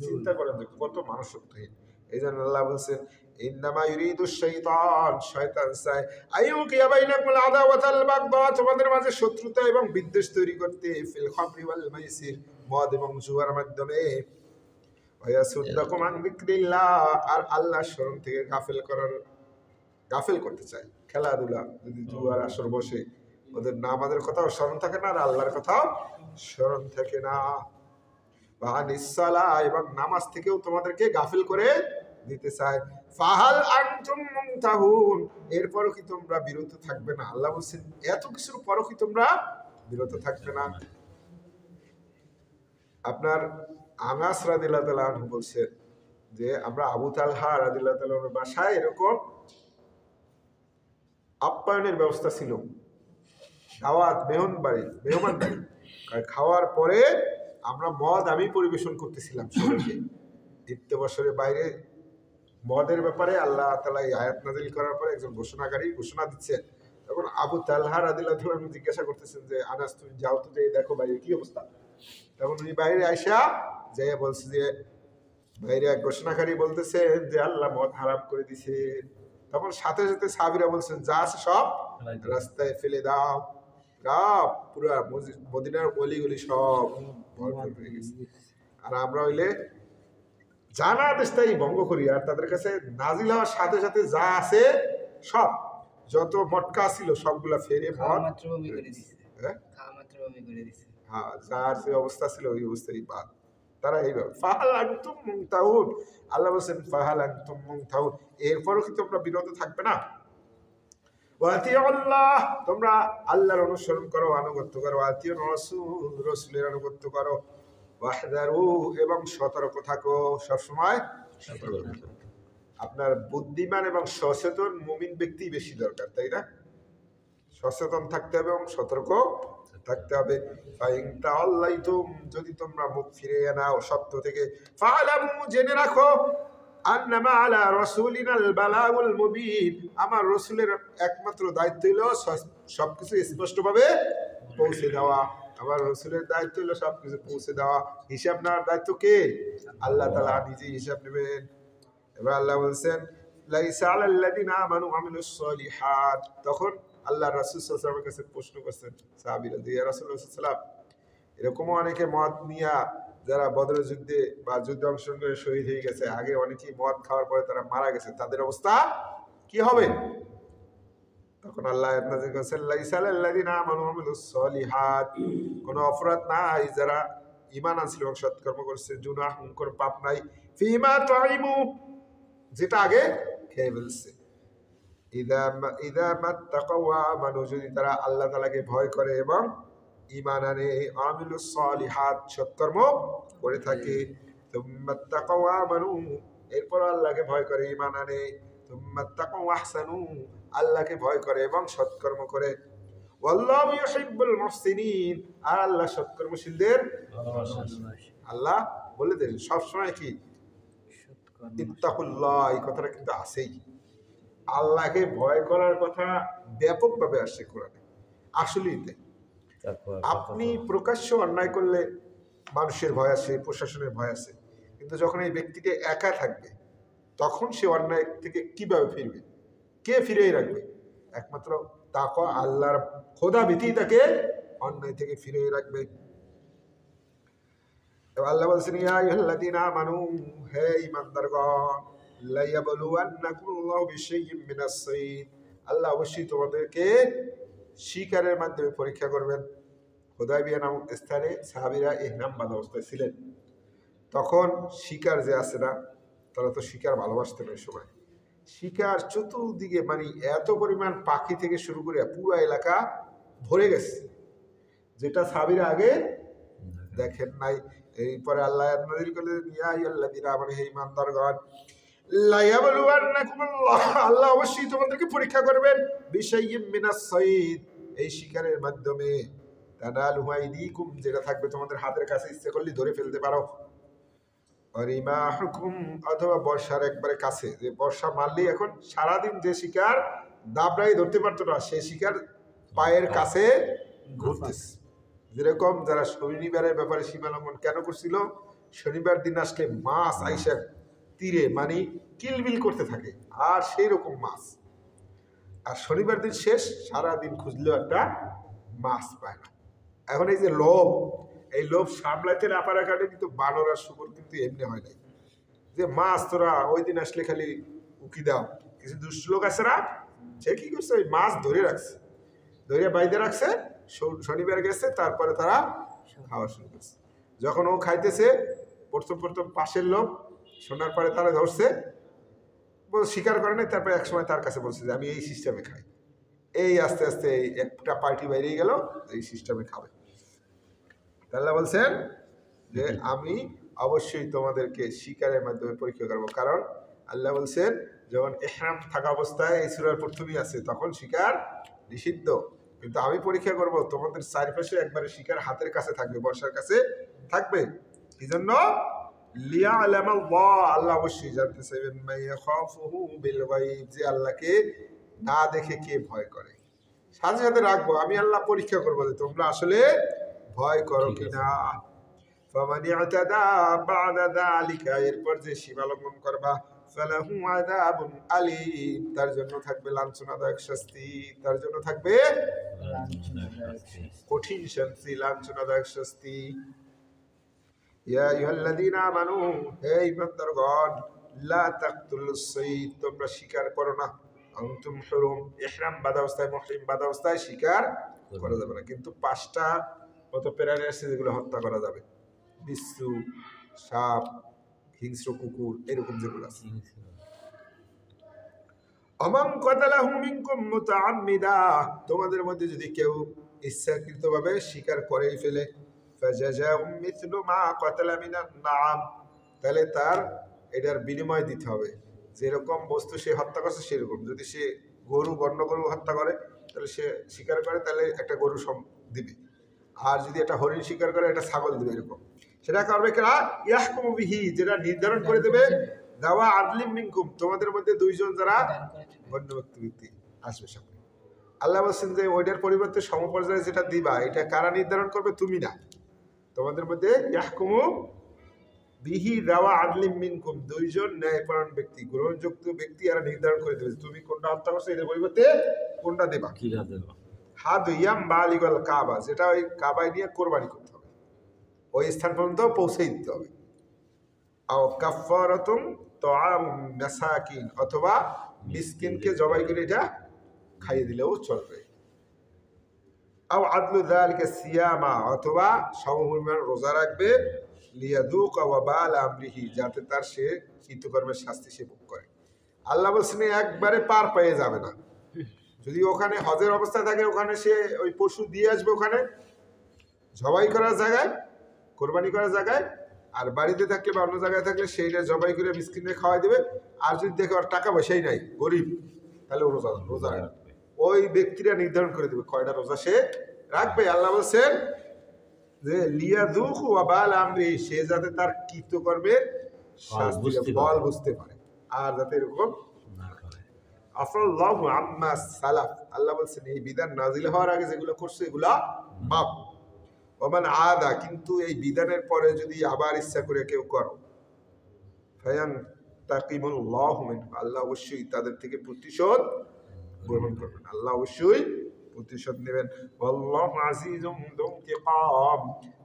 [SPEAKER 1] চিন্তা করেন যে কত মানসিকহীন। এই জন্য আল্লাহ বলছেন, ইন্নামা ইউরিদুশ শাইতান, শয়তান চায়, আইয়ুকিয়া বাইনাকুমুল আদাওয়াতা ওয়াল বাগদা, তোমাদের মাঝে শত্রুতা এবং বিদ্বেষ তৈরি করতে, ফিল খামরি ওয়াল মাইসির, মদ এবং জুয়ার মাধ্যমে, ওয়া ইয়াসুদ্দাকুম আন যিকরিল্লাহ, আর আল্লাহর স্মরণ থেকে গাফেল করতে চায়। খেলাধুলা যদি জুয়ার আসর বসে, ওদের নামাজের কথাও স্মরণ থাকে না, আর আল্লাহর কথাও স্মরণ থাকে না। বা নিসসালা, এবং নামাজ থেকেও তোমাদেরকে গাফিল করে দিতে চায়। ফাহাল আনতুম মুনতাহুন, এরপরও কি তোমরা বিরত থাকবে না? আল্লাহ বলছেন এত কিছুর পরও কি তোমরা বিরত থাকবে না? আপনার আনাস রাদিয়াল্লাহু তাআলা আনহু বলছেন যে আমরা আবু তালহা রাদিয়াল্লাহু তাআলার বাসায় এরকম আপ্যায়নের ব্যবস্থা ছিল, দাওয়াত, মেহমান বাড়ি, খাওয়ার পরে আমরা মদ আমি পরিবেশন করতেছিলাম সবাইকে। দ্বিতীয় বছরে বাইরে মদের ব্যাপারে আল্লাহ তাআলা এই আয়াত নাযিল করার পরে একজন ঘোষণা দিচ্ছেন, তখন আবু তালহা রাদিয়াল্লাহু আনহু জিজ্ঞাসা করতেছেন যে আনাস তুমি যাও তো, যে দেখো বাইরে কি অবস্থা। তখন উনি বাইরে আইসা যে বলছে যে বাইরে এক ঘোষণাকারী বলতেছেন যে আল্লাহ মদ হারাম করে দিছে। তখন সাথে সাথে সাহাবীরা বলছেন যা আছে সব রাস্তায় ফেলে দাও। পুরা মদিনার অলিগলি সব ভরপুর হয়ে গেছে। আর আমরা হইলে জানা আদেশটাই ভঙ্গ করি, আর তাদের কাছে নাজিল হওয়ার সাথে সাথে যা আছে সব, যত মটকা ছিল সবগুলা ফেরে হ্যাঁ যার যে অবস্থা ছিল ওই অবস্থায় বাদ। তারা এইভাবে ফাহাল আনতুম মুনতাহুন, আল্লাহ বলছেন ফাহাল আনতুম মুনতাহুন, এরপরও কি তোমরা বিরত থাকবে না? ওয়াতিউল্লাহ, তোমরা আল্লাহর অনুসরণ করো, আনুগত্য করো। ওয়াতিউর রাসূল, রাসূলের আনুগত্য করো। ওয়াহদারু, এবং সতর্ক থাকো, সবসময় সতর্ক থাকো। আপনার বুদ্ধিমান এবং সচেতন মুমিন ব্যক্তি বেশি দরকার, তাই না? সচেতন থাকতে হবে এবং সতর্ক থাকতে হবে। ফাইন তাওয়াল্লাইতুম, যদি তোমরা মুখ ফিরিয়ে নাও সত্য থেকে, ফাআলামু, জেনে রাখো, আন্নামা আলা রাসূলিনাল বালাগুল মুবিন, আমার রাসূলের একমাত্র দায়িত্ব হলো সবকিছু স্পষ্টভাবে পৌঁছে দেওয়া। আমার রাসূলের দায়িত্ব হলো সবকিছু পৌঁছে দেওয়া। হিসাব নেওয়ার দায়িত্ব কে? আল্লাহ তাআলা নিজেই হিসাব নেবেন। এবার আল্লাহ বলছেন লাইসা আলাল্লাযিনা আমানু ওয়া আমিলুস সলিহাত, তখন আল্লাহ রাসূল সাল্লাল্লাহু আলাইহি ওয়াসাল্লামের কাছে প্রশ্ন করছেন সাহাবীরা যে ইয়া রাসূলুল্লাহ সাল্লাল্লাহু আলাইহি ওয়াসাল্লাম, এরকমও অনেকে মদ নিয়া যারা বদরের যুদ্ধে বা যুদ্ধে অংশগ্রহণ করে শহীদ হয়ে গেছে, আগে অনেকেই মদ খাওয়ার পরে তারা মারা গেছে, তাদের অবস্থা কি হবে? তখন আল্লাহ নাযিল করেছেন লাইসা আলাল্লাযিনা আমানু ওয়া আমিলুস সলিহাত, কোনো অপরাধ নাই যারা ঈমান আনছিল এবং সৎকর্ম করেছে, জুনাহুন, কোনো পাপ নাই, ফিমা তাইমু, যেটা আগে খেয়ে ফেলছে। ইদা মাত্তাকাউ ওয়া আমানু, যদি তারা আল্লাহ তাআলাকে ভয় করে এবং ঈমান আনে, আমিলুস সলিহাত, সৎকর্ম করে থাকে। তুম্মাত্তাকাউ ওয়া আমানু, এরপর আল্লাহকে ভয় করে ঈমান আনে, তুম্মাত্তাকাউ ওয়া আহসানু, আল্লাহকে ভয় করে এবং সৎকর্ম করে। ওয়াল্লাহু ইউহিব্বুল মুহসিনিন, আর আল্লাহ সৎকর্মশীলদের ভালোবাসেন। আল্লাহ বলে দেন সবসময় কি ইত্তাকুল্লাহ, এই কথাটা কিন্তু আছেই। আল্লাহকে ভয় করার কথা ব্যাপকভাবে আসছে কোরআনে। আসলেই তাই। আপনি প্রকাশ্য অন্যায় করলে মানুষের ভয় আছে, প্রশাসনের ভয় আছে, কিন্তু যখন এই ব্যক্তিকে একা থাকবে তখন সে অন্যায় থেকে কিভাবে ফিরবে? কে ফিরিয়ে রাখবে? একমাত্র তাকওয়া, আল্লাহর খোদা ভীতি তাকে অন্যায় থেকে ফিরিয়ে রাখবে। আল্লাহ বলছেন ইয়া আইয়ুহাল্লাযীনা আমানু, হে ঈমানদারগণ, লা ইয়াবলুওয়ান্নাকুমুল্লাহু বিশাইইম মিনাস সাইদ, আল্লাহ অবশ্যই তোমাদেরকে শিকারের মাধ্যমে পরীক্ষা করবেন। হুদায়বিয়া নামক স্থানে সাহাবীরা ইহরাম বাঁধা অবস্থায় ছিলেন। তখন শিকার যে আছে না, তারা তো শিকার ভালোবাসতেন ওই সময়। শিকার চতুর্দিকে, মানে এত পরিমাণ পাখি থেকে শুরু করে পুরো এলাকা ভরে গেছে, যেটা সাহাবীরা আগে দেখেন নাই। এরপরে আল্লাহ নাযিল করলেন ইয়া আইয়ুহাল্লাযীনা আমানু, হে ঈমানদারগণ, লা ইয়াবলুওয়ান্নাকুমুল্লাহ, আল্লাহ অবশ্যই তোমাদেরকে পরীক্ষা করবেন, বিশাইইম মিনাস সাইদ, এই শিকারের মাধ্যমে, তানালুহু আইদীকুম, যেটা থাকবে তোমাদের হাতের কাছে, ইচ্ছে করলে ধরে ফেলতে পারো, রিমাহুকুম, অথবা বর্ষার একবারে কাছে, যে বর্ষা মারলেই এখন সারাদিন যে শিকার দাবড়াই ধরতে পারতো না, সে শিকার পায়ের কাছে ঘুরতেছে। যেরকম যারা শনিবারের ব্যাপারে সীমা লঙ্ঘন কেন করছিল, শনিবার দিন আসলে মাছ আইসা তীরে মানে কিলবিল করতে থাকে, আর সেই রকম মাছ। আর শনিবার দিন শেষ, সারাদিন খুঁজলেও একটা মাছ পায় না। এখন এই যে লোভ, এই লোভ সামলাইতে না পারার কারণে কিন্তু বানর আর শুকর কিন্তু এমনি হয় নাই যে মাছ তোরা ওই দিন আসলে খালি উকি দাও। কিছু দুষ্ট লোক আছে না, সে কি করছে, ওই মাছ ধরে রাখছে, ধরে বাইরে রাখছে, শনিবার গেছে, তারপরে তারা খাওয়া শুরু করছে। যখন ও খাইতেছে, প্রথম প্রথম পাশের লোক শোনার পরে তারা ধরছে, স্বীকার করে নাই, তারপরে এক সময় তার কাছে বলছে যে আমি এই সিস্টেমে খাই। এই আস্তে আস্তে একটা পার্টি বাইরেই গেল, এই সিস্টেমে খাবে। আল্লাহ বলছেন যে আমি অবশ্যই তোমাদেরকে শিকারের মাধ্যমে পরীক্ষা করবো। কারণ আল্লাহ বলছেন যখন ইহরাম থাকা অবস্থায়, এই সূরার প্রথমেই আছে, তখন শিকার নিষিদ্ধ, কিন্তু আমি পরীক্ষা করব তোমাদের চারিপাশে একবারে শিকার হাতের কাছে থাকবে, বর্ষার কাছে থাকবে। এই জন্য লিয়ালামাল্লাহ, আল্লাহ অবশ্যই জানতে চাইবেন, মাইয়াখাফুহু বিল গায়ব, যে আল্লাহকে না দেখে কে ভয় করে। সাথে সাথে রাখবো, আমি আল্লাহ পরীক্ষা করবো যে তোমরা আসলে ভয় করো কিনা। ফামান ইয়াতাদা বা'দা যালিকা, এরপর যে সীমা লঙ্ঘন করবা, ফালাহু আযাবুন আলীম, তার জন্য থাকবে লাঞ্ছনাদায়ক শাস্তি, তার জন্য থাকবে কঠিন শাস্তি, লাঞ্ছনাদায়ক শাস্তি। ইয়া আইয়ুহাল্লাযীনা আমানু, হে ঈমানদারগণ, লা তাকতুলুস সাইদ, তোমরা শিকার করো না, আনতুম হুরুম, ইহরাম বাঁধা অবস্থায়, মুহরিম বাঁধা অবস্থায় শিকার করা যাবে না। কিন্তু 5টা মতো প্রাণী আছে যেগুলো হত্যা করা যাবে, বিচ্ছু, সাপ, হিংস্র কুকুর, এরকম যেগুলো আছে। আমান কাতালাহু মিনকুম মুতাআম্মিদা, তোমাদের মধ্যে যদি কেউ ইচ্ছাকৃতভাবে শিকার করেই ফেলে, ফাজাযাউম মিথলু মা কাতালা মিনান নাম, তাহলে তার এটার বিনিময় দিতে হবে। যেরকম বস্তু সে হত্যা করছে সেরকম। যদি সে গরু, বন্য গরু হত্যা করে, তাহলে সে শিকার করে, তাহলে একটা গরু দিবে। আর যদি একটা হরিণ শিকার করে, একটা ছাগল দিবে। এরকম সেটা করবে কারা? ইয়াহকুমু বিহি, যেটা নির্ধারণ করে দেবে, দাওয়া আদলিম মিনকুম, তোমাদের মধ্যে 2 জন যারা গণ্য ব্যক্তি আসবে সামনে। আল্লাহ বলছেন যে ওইটার পরিবর্তে সমপর্যায়ে যেটা দিবা, এটা কারা নির্ধারণ করবে? তুমি না। তোমাদের মধ্যে ইয়াহকুমু বিহি দাওয়া আদলিম মিনকুম, 2 জন ন্যায়পরায়ণ ব্যক্তি, গ্রহণযোগ্য ব্যক্তি, এরা নির্ধারণ করে দেবে তুমি কোনটা হত্যা করছো, এর পরিবর্তে কোনটা দেবা। হাদ ইয়াম বালিগাল কাবা, যেটা ওই কাবায় নিয়ে কোরবানি করতে হবে, ওই স্থান পর্যন্ত পৌঁছে দিতে হবে। আও কাফারাতুম তুআম মাসাকিন, অথবা মিসকিনকে জবাই করে এটা খাইয়ে দিলেও চলবে। আও আদলু যালিকা সিয়ামা, অথবা সমপরিমাণ রোজা রাখবে, লিয়াযুকা ওয়াবাল আমরিহি, যাতে তার সে কৃতকর্মের শাস্তি সে ভোগ করে। আল্লাহ বলছেন একবারে পার পেয়ে যাবে না। যদি ওখানে হজের অবস্থায় থাকে, ওখানে সে ওই পশু দিয়ে আসবে, ওখানে জবাই করার জায়গায়, কোরবানি করার জায়গায়। আর বাড়িতে থাকলে বা অন্য জায়গায় থাকলে সেইটা জবাই করে মিসকিনকে খাওয়াই দেবে। আর যদি দেখে ওর টাকা পয়সাই নাই, গরিব, তাহলে রোজা রাখবে। ওই ব্যক্তিরা নির্ধারণ করে দেবে কয়টা রোজা সে রাখবে। আল্লাহ বলছেন যে লিয়াযুকু ওয়াবাল আমরি, সে যাতে তার কৃতকর্মের ফল বুঝতে পারে, আর যাতে এরকম না করে। আফাল্লাহু আম্মা সালাফ, আল্লাহ বলছেন এই বিধান নাজিল হওয়ার আগে যেগুলো করছে এগুলা মাফ। ওমান আদা, কিন্তু এই বিধানের পরে যদি আবার ইচ্ছা করে কেউ করো, ফায়ান তাকিমুল্লাহু মিনহু, আল্লাহ অবশ্যই তাদের থেকে প্রতিশোধ গ্রহণ করবেন, আল্লাহ অবশ্যই প্রতিশোধ নেবেন। আল্লাহু আজিজুম যু ইনতিকাম,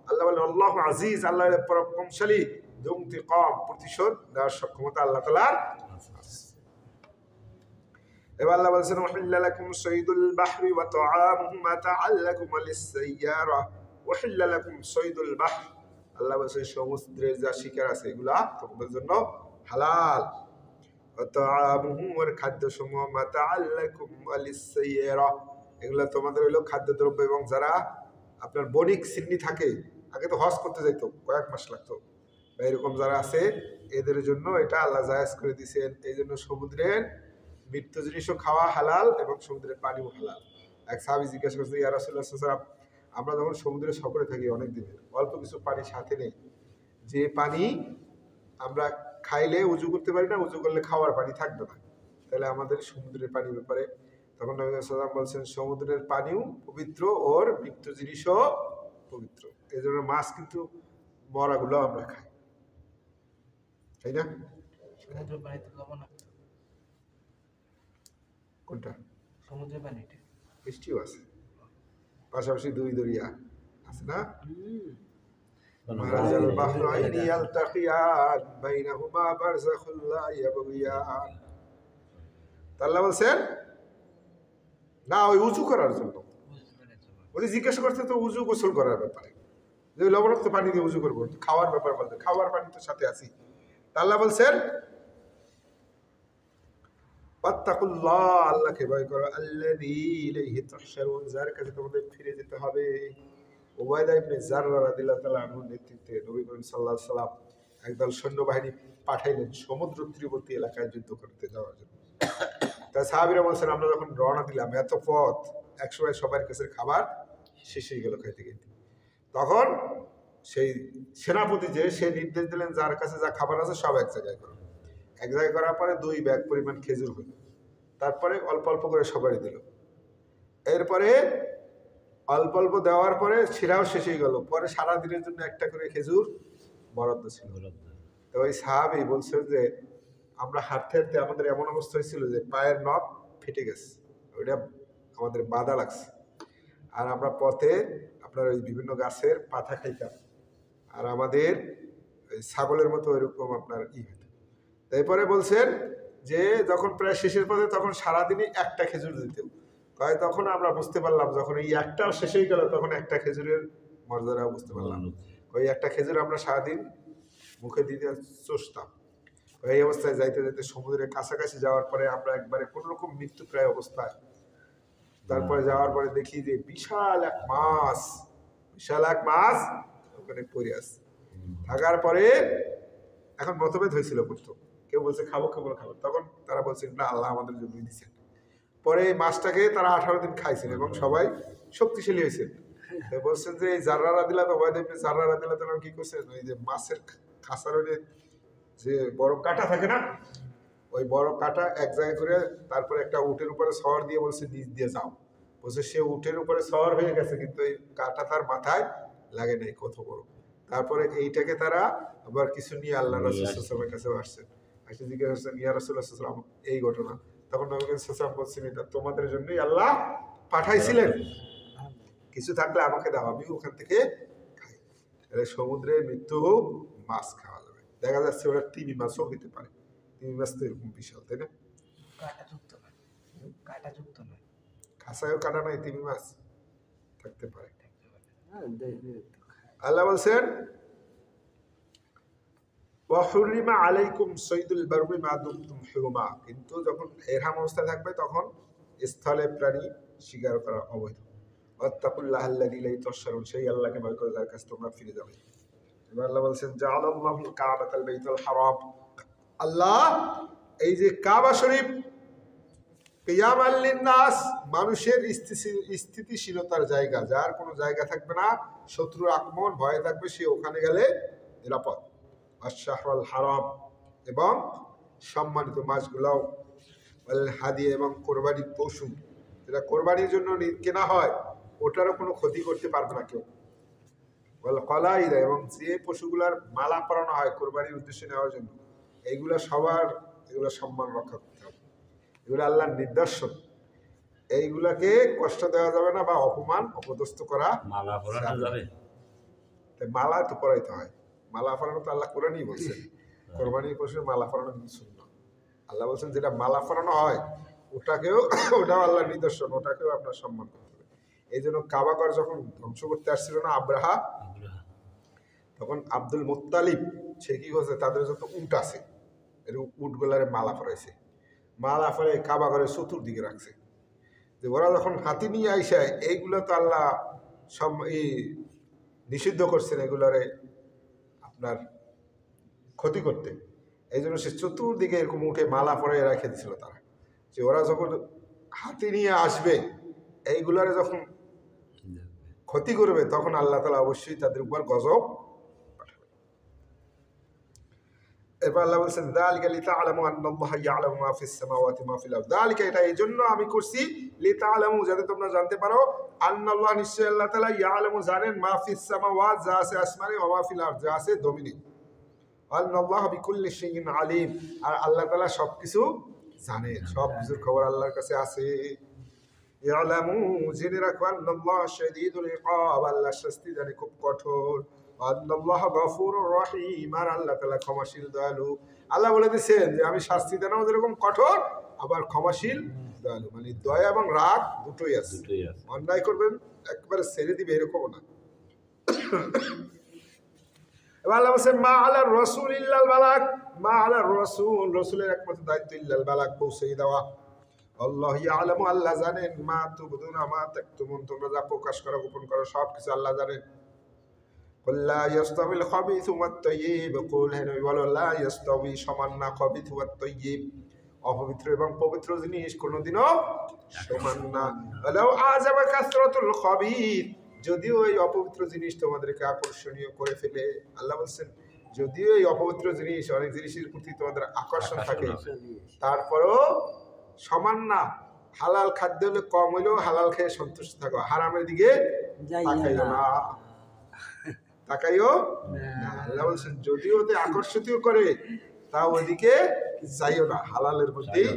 [SPEAKER 1] আল্লাহ বলেন আল্লাহু আজিজ, আল্লাহ পরাক্রমশালী, যু ইনতিকাম, প্রতিশোধ দেওয়ার সক্ষমতা আল্লাহ তাআলার আছে। এবার আল্লাহ বলেন ওয়াহিল্লা লাকুম সাইদুল বাহরি ওয়া তুআমুহু মাতাআল লাকুম লিস-সাইয়ারা, ওয়াহিল্লা লাকুম সাইদুল বাহর, আল্লাহ বলেন সমুদ্রের যা শিকার আছে এগুলা তোমাদের জন্য হালাল। ওয়া তুআমুহু, ওর খাদ্যসমূহ, মাতাআল লাকুম লিস-সাইয়ারা, এগুলা তোমাদের হলো খাদ্যদ্রব্য। এবং যারা আপনার বণিক সিন্নি থাকে, আগে তো হজ করতে যাইতো, কয়েক মাস লাগতো, বা এরকম যারা আছে এদের জন্য এটা আল্লাহ জায়েজ করে দিয়েছেন। এই জন্য সমুদ্রের মৃত জিনিসও খাওয়া হালাল এবং সমুদ্রের পানিও হালাল। এক সাহাবী জিজ্ঞাসা করছে, ইয়া রাসূলুল্লাহ সাল্লাল্লাহু আলাইহি ওয়াসাল্লাম, আমরা যখন সমুদ্রে সফরে থাকি অনেক দিনের, অল্প কিছু পানি সাথে নেই, যে পানি আমরা খাইলে উজু করতে পারি না, উজু করলে খাওয়ার পানি থাকবে না, তাহলে আমাদের সমুদ্রের পানির ব্যাপারে? তখন নবী সাল্লাল্লাহু আলাইহি ওয়াসাল্লাম বলছেন সমুদ্রের পানিও পবিত্র, ওর মৃত জিনিসও পবিত্র। এই জন্য মাছ কিন্তু মরাগুলো আমরা খাই, তাই না?
[SPEAKER 2] সমুদ্রের পানিতে লবণাক্ত,
[SPEAKER 1] কোনটা?
[SPEAKER 2] সমুদ্রের পানিটা
[SPEAKER 1] মিষ্টিও আছে, পাশাপাশি 2 দরিয়া আছে না? মারাজাল বাহরাইনি ইয়ালতাকিয়ান বাইনাহুমা বারযাখুন লা ইয়াবগিয়ান, আল্লাহ বলছেন না ওই উজু করার জন্য। ওই জিজ্ঞাসা করতে তো উজু গোসল করার ব্যাপারে, যে লবণাক্ত পানি দিয়ে উজু করবো, খাওয়ার ব্যাপার বলতে খাওয়ার পানি তো সাথে আছি। আল্লাহ বলছেন ওয়াত্তাকুল্লাহ, আল্লাহকে ভয় করো, আল্লাযী ইলাইহি তুহশারুন, যার কাছে তোমাদের ফিরে যেতে হবে। উবাইদা ইবনে জাররা রাদিয়াল্লাহু তাআলা আনহুর নেতৃত্বে নবী করিম সাল্লাল্লাহু আলাইহি ওয়াসাল্লাম একদল সৈন্যবাহিনী পাঠাইলেন সমুদ্র তীরবর্তী এলাকায় যুদ্ধ করতে যাওয়ার জন্য। তা সাহাবীরা বলছেন আমরা যখন রওনা দিলাম, এত পথ, একসময় সবার কাছে খাবার শেষ হয়ে গেল খাইতে খাইতে। তখন সেই সেনাপতি যে সে নির্দেশ দিলেন যার কাছে যা খাবার আছে সব এক জায়গায় করো। এক জায়গায় করার পরে 2 ব্যাগ পরিমাণ খেজুর হলো, তারপরে অল্প অল্প করে সবারই দিল। এরপরে অল্প অল্প দেওয়ার পরে ছিঁড়াও শেষ হয়ে গেল, পরে সারাদিনের জন্য একটা করে খেজুর বরাদ্দ ছিল। তো ওই সাহাবী বলছে যে আমরা হাঁটতে হাঁটতে আমাদের এমন অবস্থা হয়েছিল যে পায়ের নখ ফেটে গেছে, ওইটা আমাদের বাধা লাগছে। আর আমরা পথে আপনার ওই বিভিন্ন গাছের পাতা খাইতাম, আর আমাদের ছাগলের মতো এরকম আপনার হতো। এরপরে বলছেন যে যখন প্রায় শেষের পথে তখন সারাদিনই একটা খেজুর দিত। তাই তখন আমরা বুঝতে পারলাম, যখন এই একটাও শেষ হয়ে গেল তখন একটা খেজুরের মর্যাদাও বুঝতে পারলাম। ওই একটা খেজুর আমরা সারাদিন মুখে দিতে চষতাম। এই অবস্থায় যাইতে যাইতে সমুদ্রের কাছাকাছি যাওয়ার পরে আমরা একবারে কোন রকম মৃত্যু প্রায় অবস্থায়, তারপরে যাওয়ার পরে দেখি যে বিশাল এক মাছ ওখানে পড়ে আছে। থাকার পরে এখন মতভেদ হয়েছিল প্রথম, কেউ বলছে খাবো, কেউ বলে খাবো। তখন তারা বলছেন না, আল্লাহ আমাদের জন্য দিচ্ছেন। পরে এই মাছটাকে তারা 18 দিন খাইছেন এবং সবাই শক্তিশালী হয়েছেন। বলছেন যে এই জাররা দিলা তো জাররা দিলা তো কি করছেন, ওই যে মাছের খাঁচার যে বড় কাঁটা থাকে না, ওই বড় কাঁটা এক জায়গায় করে তারপরে একটা উটের উপরে সওয়ার দিয়ে বলছে নিচ দিয়ে যাও। বলছে সে উটের উপরে সওয়ার হয়ে গেছে, কিন্তু এই কাঁটা তার মাথায় লাগে নাই, কত বড়। তারপরে এইটাকে তারা আবার কিছু নিয়ে আল্লাহ রাসূলের কাছে আসছেন, এসে জিজ্ঞাসা করছেন ইয়া রাসূলুল্লাহ সাল্লাল্লাহু আলাইহি ওয়াসাল্লাম এই ঘটনা। তখন নবী সাল্লাল্লাহু আলাইহি ওয়াসাল্লাম বলছেন এটা তোমাদের জন্যই আল্লাহ পাঠাইছিলেন, কিছু থাকলে আমাকে দাও, আমি ওখান থেকে খাই। সমুদ্রের মৃত্যু হোক, মাছ খাওয়া যাবে। দেখা যাচ্ছে ওরা তিমি মাছও হইতে পারে, তিমি মাছ তো এরকম বিশাল, তাই না? খাসায়ও কাটা নাই, তিমি মাছ থাকতে পারে। আল্লাহ বলছেন ওয়াহুরিমা আলাইকুম সাইদুল বাররি মা দুমতুম হুরুমা, কিন্তু যখন ইহরাম অবস্থায় থাকবে তখন স্থলে প্রাণী শিকার করা অবৈধ। ওয়াত্তাকুল্লাহ আল্লাযী লা তুশরিকুন, সেই আল্লাহকে ভয় করে যার কাছে তোমরা ফিরে যাবে। এবার আল্লাহ বলছেন জাআলাল্লাহুল কাবাতাল বাইতুল হারাম, আল্লাহ এই যে কাবা শরীফ কিয়ামাল লিন্নাস, মানুষের স্থিতিশীলতার জায়গা, যার কোনো জায়গা থাকবে না, শত্রুর আক্রমণ ভয়ে থাকবে, সে ওখানে গেলে নিরাপদ। আশ-শাহরুল হারাম, এবং সম্মানিত মাসগুলাও, ওয়াল হাদিয়া, এবং কোরবানির পশু, যেটা কোরবানির জন্য কেনা হয় ওটারও কোনো ক্ষতি করতে পারবে না কেউ। ওয়াল কলাইদা, এবং যে পশুগুলার মালা পরানো হয় কোরবানির উদ্দেশ্যে নেওয়ার জন্য, এইগুলা সবার এগুলো সম্মান রক্ষা করতে হবে। এগুলো আল্লাহর নিদর্শন, এইগুলাকে কষ্ট দেওয়া যাবে না বা অপমান অপদস্থ করা যাবে। মালা তো পরাইতে হয়, মালা পরানো তো আল্লাহ কোরআনই বলছেন, কোরবানির পশুর মালা পরানো কিন্তু সুন্নাহ। আল্লাহ বলছেন যেটা মালা পরানো হয় ওটাও আল্লাহর নিদর্শন, ওটাকেও আপনার সম্মান করতে হবে। এই জন্য কাবাঘর যখন ধ্বংস করতে আসছিল না আব্রাহা, তখন আব্দুল মুত্তালিব সে কি করছে, তাদের যত উট আছে এরকম উটগুলারে মালা পরাইছে, মালা পরে কাবাঘরের চতুর্দিকে রাখছে, যে ওরা যখন হাতি নিয়ে আইসে এইগুলো তো আল্লাহ সব নিষিদ্ধ করছেন এগুলারে আপনার ক্ষতি করতে। এই জন্য সে চতুর্দিকে এরকম উঠে মালা পরে রেখে দিছিল তারা, যে ওরা যখন হাতি নিয়ে আসবে এইগুলারে যখন ক্ষতি করবে তখন আল্লাহ তাআলা অবশ্যই তাদের উপর গজব পাঠাবে। এরপর আল্লাহ বলছেন যালিকা লিতা'লামু আন্নাল্লাহা ইয়া'লামু মা ফিস সামাওয়াতি মা ফিল আরদ, যালিকা এটা এই জন্য আমি করছি, লিতা'লামু যাতে তোমরা জানতে পারো, আন্নাল্লাহ নিশ্চয় আল্লাহ তাআলা ইয়া'লামু জানেন, মা ফিস সামাওয়াত যা আছে আসমানে, ওয়া মা ফিল আরদ যা আছে জমিনে, আল্লাহ বিকুল্লি শাইইন আলিম, আর আল্লাহ তাআলা সবকিছু জানেন, সব কিছুর খবর আল্লাহর কাছে আছে। ইয়ালামু, জেনে রাখো, আল্লাহ শাদীদুল ইকাব, আল্লাহ শাস্তি জানে খুব কঠোর, আল্লাহ গফুরুর রহিম, আর আল্লাহ তাআলা ক্ষমাশীল দয়ালু। আল্লাহ বলে দিয়েছেন যে আমি শাস্তি দেনাও যেরকম কঠোর আবার ক্ষমাশীল দয়ালু, মানে দয়া এবং রাগ দুটোই আছে। অন্যায় করবেন একবারে ছেড়ে দিবে এরকম না। এবার আল্লাহ বলছেন মা আলার রাসূল ইল্লাল বালাগ, মা আলার রাসূল, রাসূলের একমাত্র দায়িত্ব ইল্লাল বালাগ, পৌঁছে দেওয়া। আল্লাহ ইয়ালামু, আল্লাহ জানেন, মা তুবদুনা মা তাকতুমুন, তোমরা যা প্রকাশ করো গোপন করো সব কিছু আল্লাহ জানেন। কুল লা ইয়াস্তাবিল খাবিথু ওয়াত তাইয়্যিব, কুল হে নবী বলো, লা ইয়াস্তাবি, সমান না, খাবিথু ওয়াত তাইয়্যিব, অপবিত্র এবং পবিত্র জিনিস কোনোদিনও সমান না। ওয়ালাউ আযাবা কাসরাতুল খাবিথ, যদিও এই অপবিত্র জিনিস তোমাদেরকে আকর্ষণীয় করে ফেলে, আল্লাহ বলছেন যদিও এই অপবিত্র জিনিস অনেক জিনিসের প্রতি তোমাদের আকর্ষণ থাকে, তারপরও সমান না, হালাল খাদ্য হলে কম হইলেও হালাল খেয়ে সন্তুষ্ট থাকো, হারামের দিকে তাকাইও না, তাকাইও না। আল্লাহ বলছেন যদিও ওতে আকর্ষিত করে তা ওদিকে যাইও না, হালালের মধ্যেই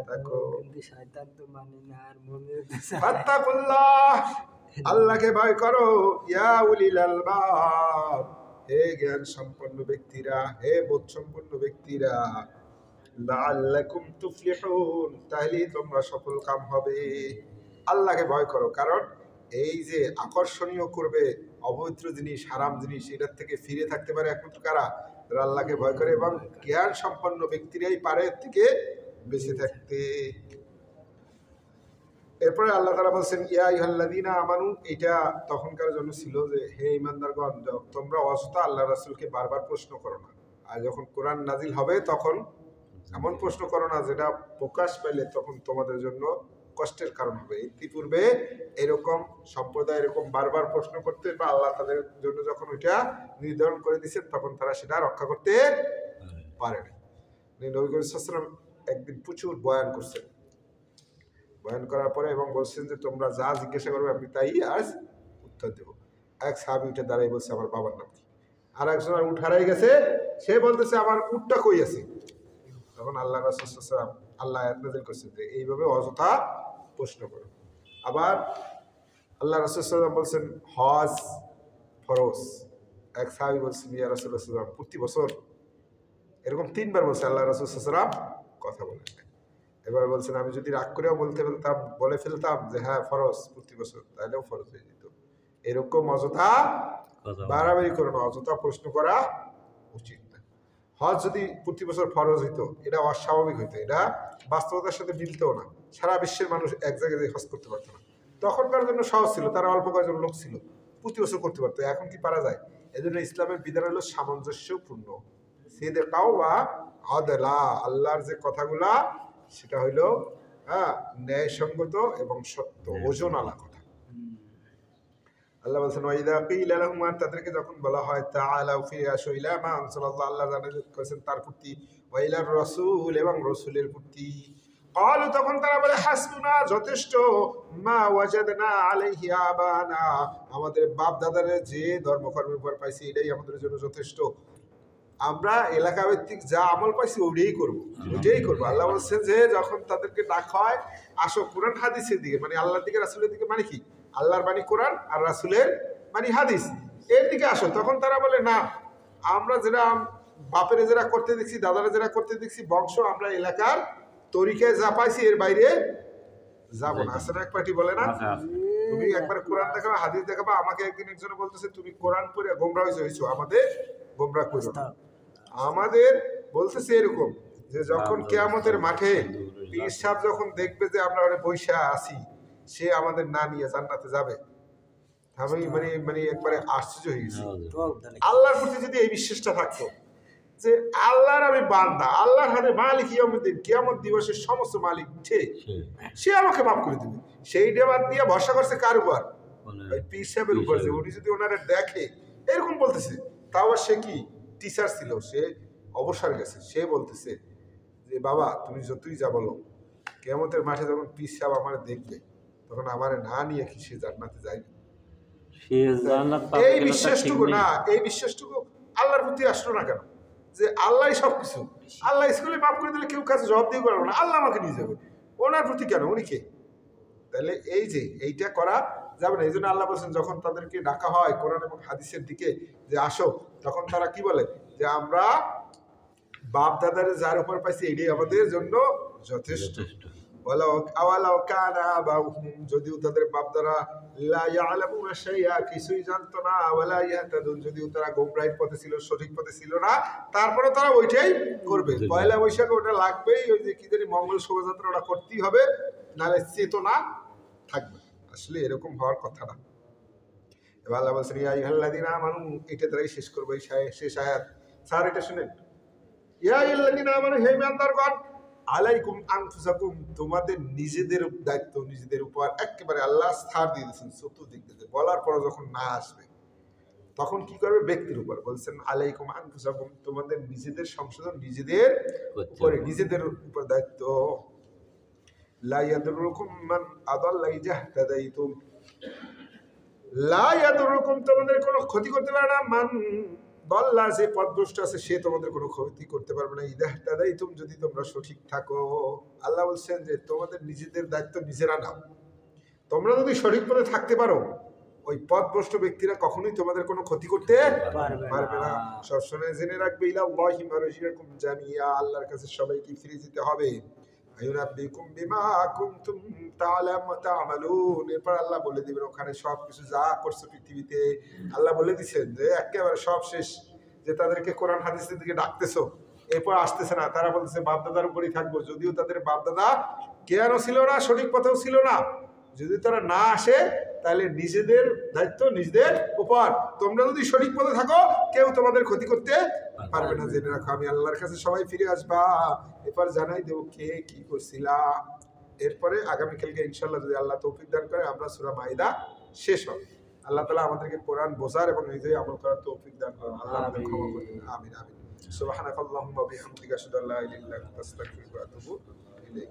[SPEAKER 1] থাকো। ফাত্তাকুল্লাহ, আল্লাহকে ভয় করো, ইয়া উলিল আলবাব, হে জ্ঞান সম্পন্ন ব্যক্তিরা, হে বোধ সম্পন্ন ব্যক্তিরা, লাআল্লাকুম তুফলিহুন, তাহলে তোমরা সফল কাম হবে। আল্লাহকে ভয় করো, কারণ এই যে আকর্ষণীয় করবে অপবিত্র জিনিস, হারাম জিনিস, এটার থেকে ফিরে থাকতে পারে একমাত্র কারা? যারা আল্লাহকে ভয় করে, এবং জ্ঞান সম্পন্ন ব্যক্তিরাই পারে এর থেকে বেঁচে থাকতে। এরপরে আল্লাহ তাআলা বলছেন ইয়া আইয়ুহাল্লাযীনা আমানু, এটা তখনকার জন্য ছিল যে হে ঈমানদারগণ, তোমরা অযথা আল্লাহ রাসূলকে বারবার প্রশ্ন করো না, আর যখন কোরআন নাজিল হবে তখন এমন প্রশ্ন করো না যেটা প্রকাশ পেলে তখন তোমাদের জন্য কষ্টের কারণ হবে। ইতিপূর্বে এরকম সম্প্রদায় এরকম বারবার প্রশ্ন করতে, বা আল্লাহ তাদের জন্য যখন ওইটা নির্ধারণ করে দিয়েছেন তখন তারা সেটা রক্ষা করতে পারে না। নবী করিম সাল্লাল্লাহু আলাইহি ওয়াসাল্লাম একদিন প্রচুর বয়ান করছেন, বয়ান করার পরে এবং বলছেন যে তোমরা যা জিজ্ঞাসা করবে আমি তাই আজ উত্তর দেব। এক সাহাবী উঠে দাঁড়াই বলছে আমার বাবার নাম কি, আর একজন উঠ হারাই গেছে, সে বলতেছে আমার উটটা কই আছে। তখন আল্লাহ রাসূল সাল্লাল্লাহু আলাইহি ওয়াসাল্লাম আল্লাহ আয়াত নাযিল করেছেন যে এইভাবে অযথা প্রশ্ন করো। আবার আল্লাহ রাসূল সাল্লাল্লাহু আলাইহি ওয়াসাল্লাম বলছেন হজ ফরজ। এক সাহাবী বলছেন ইয়া রাসূলুল্লাহ সাল্লাল্লাহু আলাইহি ওয়াসাল্লাম প্রতি বছর, এরকম তিনবার বলছে আল্লাহ রাসূল সাল্লাল্লাহু আলাইহি ওয়াসাল্লাম, কথা বলেন। এবার বলছেন আমি যদি রাগ করেও বলে ফেলতাম যে হ্যাঁ ফরজ প্রতি বছর, তাহলেও ফরজ হয়ে যেত। এরকম অযথা বাড়াবাড়ি করো না, অযথা প্রশ্ন করা উচিত না। হজ যদি প্রতি বছর ফরজ হইতো এটা অস্বাভাবিক হইতো, এটা বাস্তবতার সাথে মিলতেও না। সারা বিশ্বের মানুষ এক জায়গায় হজ করতে পারতো না। তখনকার জন্য সহজ ছিল, তারা অল্প কয়েকজন লোক ছিল, প্রতি বছর করতে পারতো। এখন কি পারা যায়? এজন্য ইসলামের বিধান হলো সামঞ্জস্যপূর্ণ, সিদকাও বা আদলা, আল্লাহর যে কথাগুলা সেটা হইলো ন্যায়সঙ্গত এবং সত্য, ওজন আলা কথা। আল্লাহ বলছেন ওয়াইদা কিলা লাহুম, তাদেরকে যখন বলা হয় তাআলাউ ফিরে আসো ইলা মা আনজালাল্লাহ, আল্লাহ জানেন করেছেন তার প্রতি, ওয়া ইলার রাসূল, এবং রাসূলের প্রতি। ক্বালু, তখন তারা বলে হাসবুনা, যথেষ্ট, মা ওয়াজাদনা আলাইহি আবানা, আমাদের বাপ দাদারে যে ধর্মকর্মের উপর পাইছি এটাই আমাদের জন্য যথেষ্ট। আমরা এলাকা ভিত্তিক যা আমল পাইছি ওইটাই করবো, ওইটাই করবো। আল্লাহ বলছেন যে যখন তাদেরকে ডাক হয় আসো কোরআন হাদিসের দিকে, মানে আল্লাহর দিকে রাসূলের দিকে, মানে কি আল্লাহর বাণী কোরআন আর রাসূলের বাণী হাদিস, এর দিকে আসো, তখন তারা বলে না, আমরা যেটা বাপের যেটা করতে দেখছি, দাদারা যেটা করতে দেখছি বংশ, আমরা এলাকার তরিকায় যা পাইছি এর বাইরে যাবো না। আসলে এক পার্টি বলে না, তুমি একবার কোরআন দেখাবা হাদিস দেখাবা, আমাকে একদিন একজনে বলতেছে তুমি কোরআন পড়ে গোমরাহ হয়েছো, আমাদের গোমরাহ করো না। আমাদের বলতেছে এরকম যে যখন কিয়ামতের মাঠে পীর সাহেব যখন দেখবে যে আমরা বৈশা আছি, সে আমাদের না নিয়ে জান্নাতে যাবে, আমি মানে মানে একবারে আশ্চর্য হয়ে গেছি। আল্লাহর প্রতি যদি এই বিশ্বাসটা থাকতো যে আল্লাহর আমি বান্দা, আল্লাহর হাতে মালিক ইয়াউমিদ্দিন, কিয়ামত দিবসের সমস্ত মালিক সে আমাকে মাফ করে দিবে, সেইটা বাদ দিয়ে ভরসা করছে কার উপর? ওই পীর সাহেবের উপর। যে উনি যদি ওনারা দেখে এরকম বলতেছে, তাও সে কি টিচার ছিল, সে অবসর গেছে, সে বলতেছে যে বাবা তুমি যতই যা বলো, কিয়ামতের মাঠে যখন পীর সাহেব আমার দেখবে তখন আমার না নিয়ে কি সে জান্নাতে যাইবে? এই বিশ্বাসটুকু না, এই বিশ্বাসটুকু আল্লাহর প্রতি আসলো না কেন? যে আল্লাহই সবকিছু, আল্লাহ স্কুলে মাফ করে দিলে কেউ কাছে জবাব দিয়ে করবো না, আল্লাহ আমাকে নিয়ে যাবে, ওনার প্রতি কেন, উনি কে? তাহলে এই যে এইটা করা যাবে না। এই জন্য আল্লাহ বলছেন যখন তাদেরকে ডাকা হয় কোরআন এবং হাদিসের দিকে যে আসো, তখন তারা কি বলে যে আমরা বাপ দাদার যার উপর পাইছি এটাই আমাদের জন্য যথেষ্ট। যদিও তাদের বাপ দাদা কিছুই জানতো না, যদিও তারা গোমরাহির পথে ছিল, সঠিক পথে ছিল না, তারপরে তারা ওইটাই করবে। পয়লা বৈশাখে ওটা লাগবেই, ওই যে কি জানি মঙ্গল শোভাযাত্রা ওটা করতেই হবে, নাহলে চেতনা থাকবে। আসলে এরকম হওয়ার কথা না। এবার আল্লাহ বলছেন ইয়া আইয়ুহাল্লাযীনা আমানু, এটা দ্বারাই শেষ করবো এই শেষ আয়াত। স্যার এটা শুনেন, ইয়া আইয়ুহাল্লাযীনা আমানু, হে ঈমানদারগণ, আলাইকুম আনফুসাকুম, তোমাদের নিজেদের দায়িত্ব, নিজেদের উপর একেবারে আল্লাহ ছাড় দিয়ে দিয়েছেন চতুর্দিক থেকে। বলার পর যখন না আসবে তখন কি করবে? ব্যক্তির উপর বলছেন আলাইকুম আনফুসাকুম, তোমাদের নিজেদের সংশোধন নিজেদের উপরে, নিজেদের উপর দায়িত্ব। লা ইয়াদুরুকুম মান আদাল্লা ইযা ইহতাদাইতুম, লা ইয়াদুরুকুম তোমাদের কোনো ক্ষতি করতে পারে না, মান দাল্লা যে পথভ্রষ্ট আছে সে তোমাদের কোনো ক্ষতি করতে পারবে না, ইযা ইহতাদাইতুম যদি তোমরা সঠিক থাকো। আল্লাহ বলছেন যে তোমাদের নিজেদের দায়িত্ব নিজেরা নাও। তোমরা যদি সঠিক পথে থাকতে পারো ওই পথভ্রষ্ট ব্যক্তিরা কখনোই তোমাদের কোনো ক্ষতি করতে পারবে না। সবসময় জেনে রাখবে ইলাল্লাহি মারজিউকুম জামিয়া, আল্লাহর কাছে সবাইকে ফিরে যেতে হবে। আয়ুনাব্বিকুম বিমা কুনতুম তা'মালুন, এরপর আল্লাহ বলে দিবেন ওখানে সবকিছু যা করছো পৃথিবীতে। আল্লাহ বলে দিচ্ছেন যে একেবারে সব শেষ, যে তাদেরকে কোরআন হাদিসের দিকে ডাকতেছো এরপর আসতেছে না, তারা বলতেছে বাপদাদার উপরই থাকবো, যদিও তাদের বাপদাদা জ্ঞানও ছিল না, সঠিক পথেও ছিল না। যদি তারা না আসে তাহলে নিজেদের দায়িত্ব নিজেদের উপর। তোমরা যদি সঠিক পথে থাকো কেউ তোমাদের ক্ষতি করতে পারবে না। জেনে রাখো আমি আল্লাহর কাছে সবাই ফিরে আসবা, এরপর জানাই দেবো কে কি করছিলা। এরপরে আগামীকালকে ইনশাল্লাহ যদি আল্লাহ তৌফিক দান করে আমরা সূরা মাইদা শেষ হবে। আল্লাহ তাআলা আমাদেরকে কোরআন বোঝার এবং নিজে আমল করার তৌফিক দান করেন। আল্লাহ আমাদের ক্ষমা করুন। আমিন আমিন। সুবহানাকাল্লাহুম্মা ওয়া বিহামদিকা আশহাদু আল্লা ইলাহা ইল্লা আনতা আস্তাগফিরুকা ওয়া আতুবু ইলাইক।